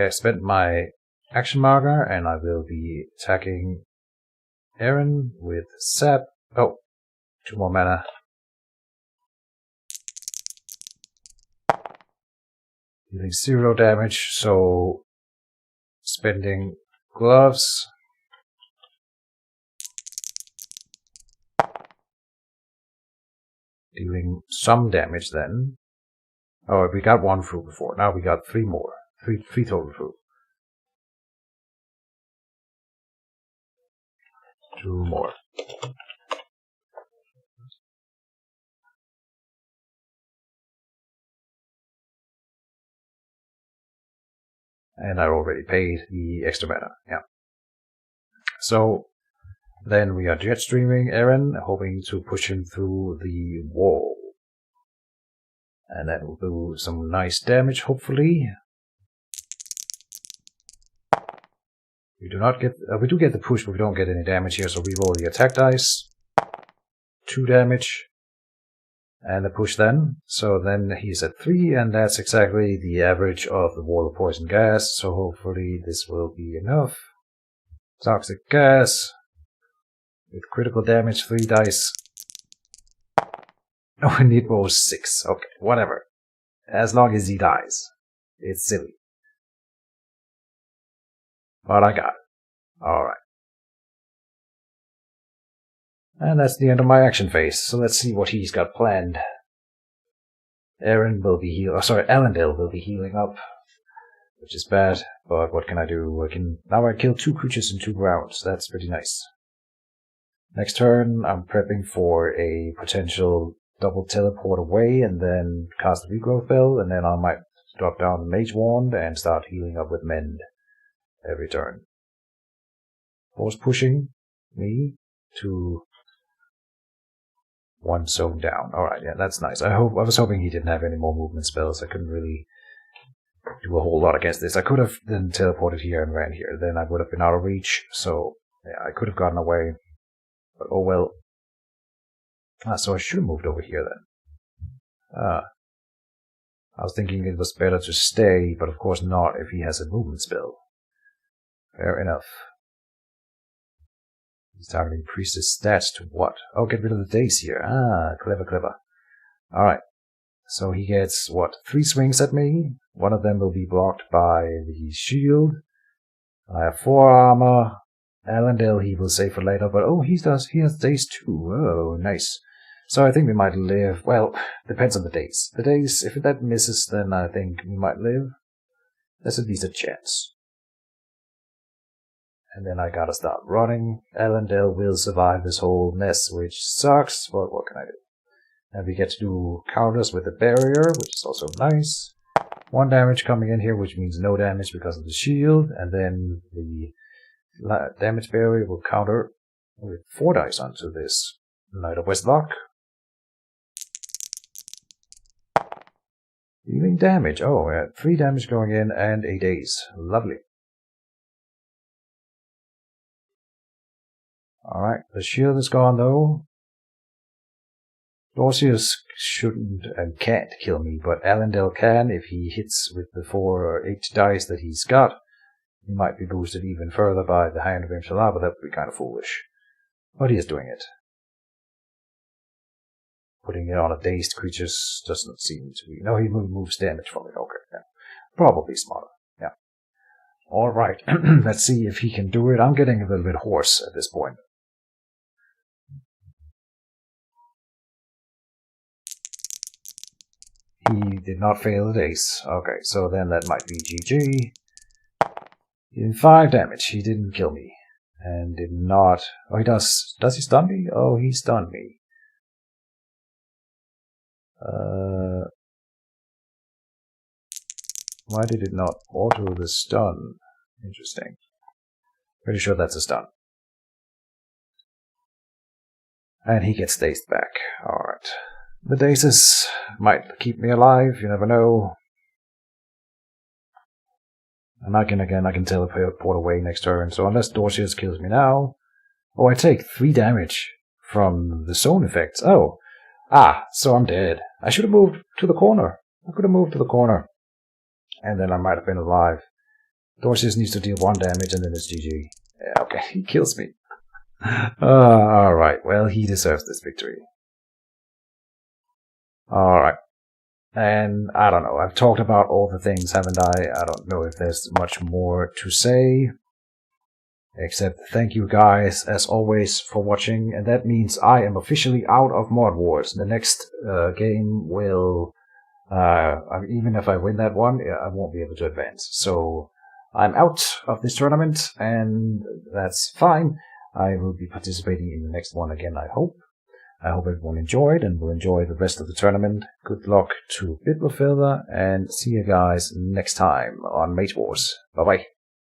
spent my action marker and I will be attacking Aaron with sap. Oh, 2 more mana. Dealing 0 damage, so spending gloves. Dealing some damage then. Oh, we got 1 fruit before. Now we got 3 more. 3 total fruit. 2 more. And I already paid the extra mana. Yeah. So then we are Jetstreaming Aaron, hoping to push him through the wall. And that will do some nice damage, hopefully. We do not get, we do get the push, but we don't get any damage here, so we roll the attack dice. 2 damage. And the push then. So then he's at 3, and that's exactly the average of the wall of poison gas, so hopefully this will be enough. Toxic gas. With critical damage, 3 dice. Oh, I need roll 6. Okay, whatever. As long as he dies. It's silly. But I got it. Alright. And that's the end of my action phase. So let's see what he's got planned. Aaron will be healing. Oh, sorry, Allendale will be healing up. Which is bad, but what can I do? Now I kill 2 creatures in 2 rounds. That's pretty nice. Next turn, I'm prepping for a potential double teleport away and then cast the regrowth spell, and then I might drop down the Mage Wand and start healing up with Mend every turn. Force pushing me to 1 zone down. Alright, yeah, that's nice. I was hoping he didn't have any more movement spells. I couldn't really do a whole lot against this. I could have then teleported here and ran here. Then I would have been out of reach, so yeah, I could have gotten away. But oh well. So I should have moved over here then. I was thinking it was better to stay, but of course not if he has a movement spell. Fair enough. He's targeting priestess stats to what? Oh, get rid of the days here. Clever, clever. Alright. So he gets, what, 3 swings at me? One of them will be blocked by the shield. I have 4 armor. Allendale he will save for later, but oh, he has days too. Oh, nice. So I think we might live. Well, depends on the days. The days, if that misses, then I think we might live. There's at least a chance. And then I gotta start running. Allendale will survive this whole mess, which sucks, but what can I do? And we get to do counters with the barrier, which is also nice. 1 damage coming in here, which means no damage because of the shield. And then the damage barrier will counter with 4 dice onto this Knight of Westlock. Dealing damage. Oh, 3 damage going in and 8 days. Lovely. Alright, the shield is gone though. Dorcius shouldn't and can't kill me, but Allendale can if he hits with the 4 or 8 dice that he's got. He might be boosted even further by the Hand of Imshallah, but that would be kind of foolish. But he is doing it. Putting it on a dazed creature doesn't seem to be... No, he moves damage from it. Okay, yeah. Probably smarter. Yeah. Alright, let's see if he can do it. I'm getting a little bit hoarse at this point. He did not fail the daze. Okay, so then that might be GG. He did 5 damage. He didn't kill me. And did not... Oh, he does... Does he stun me? Oh, he stunned me. Why did it not auto the stun? Interesting. Pretty sure that's a stun. And he gets dazed back. Alright. The dazes might keep me alive, you never know. And I can teleport away next turn, so unless Dorcius kills me now... Oh, I take 3 damage from the zone effects. Oh. So I'm dead. I should have moved to the corner. I could have moved to the corner. And then I might have been alive. Dorcius needs to deal 1 damage and then it's GG. Yeah, okay, he kills me. Alright, well, he deserves this victory. Alright. And I don't know, I've talked about all the things, haven't I? I don't know if there's much more to say. Except thank you guys, as always, for watching. And that means I am officially out of Mod Wars. The next game will... even if I win that one, I won't be able to advance. So I'm out of this tournament, and that's fine. I will be participating in the next one again, I hope. I hope everyone enjoyed and will enjoy the rest of the tournament. Good luck to Biblofilter, and see you guys next time on Mage Wars. Bye bye.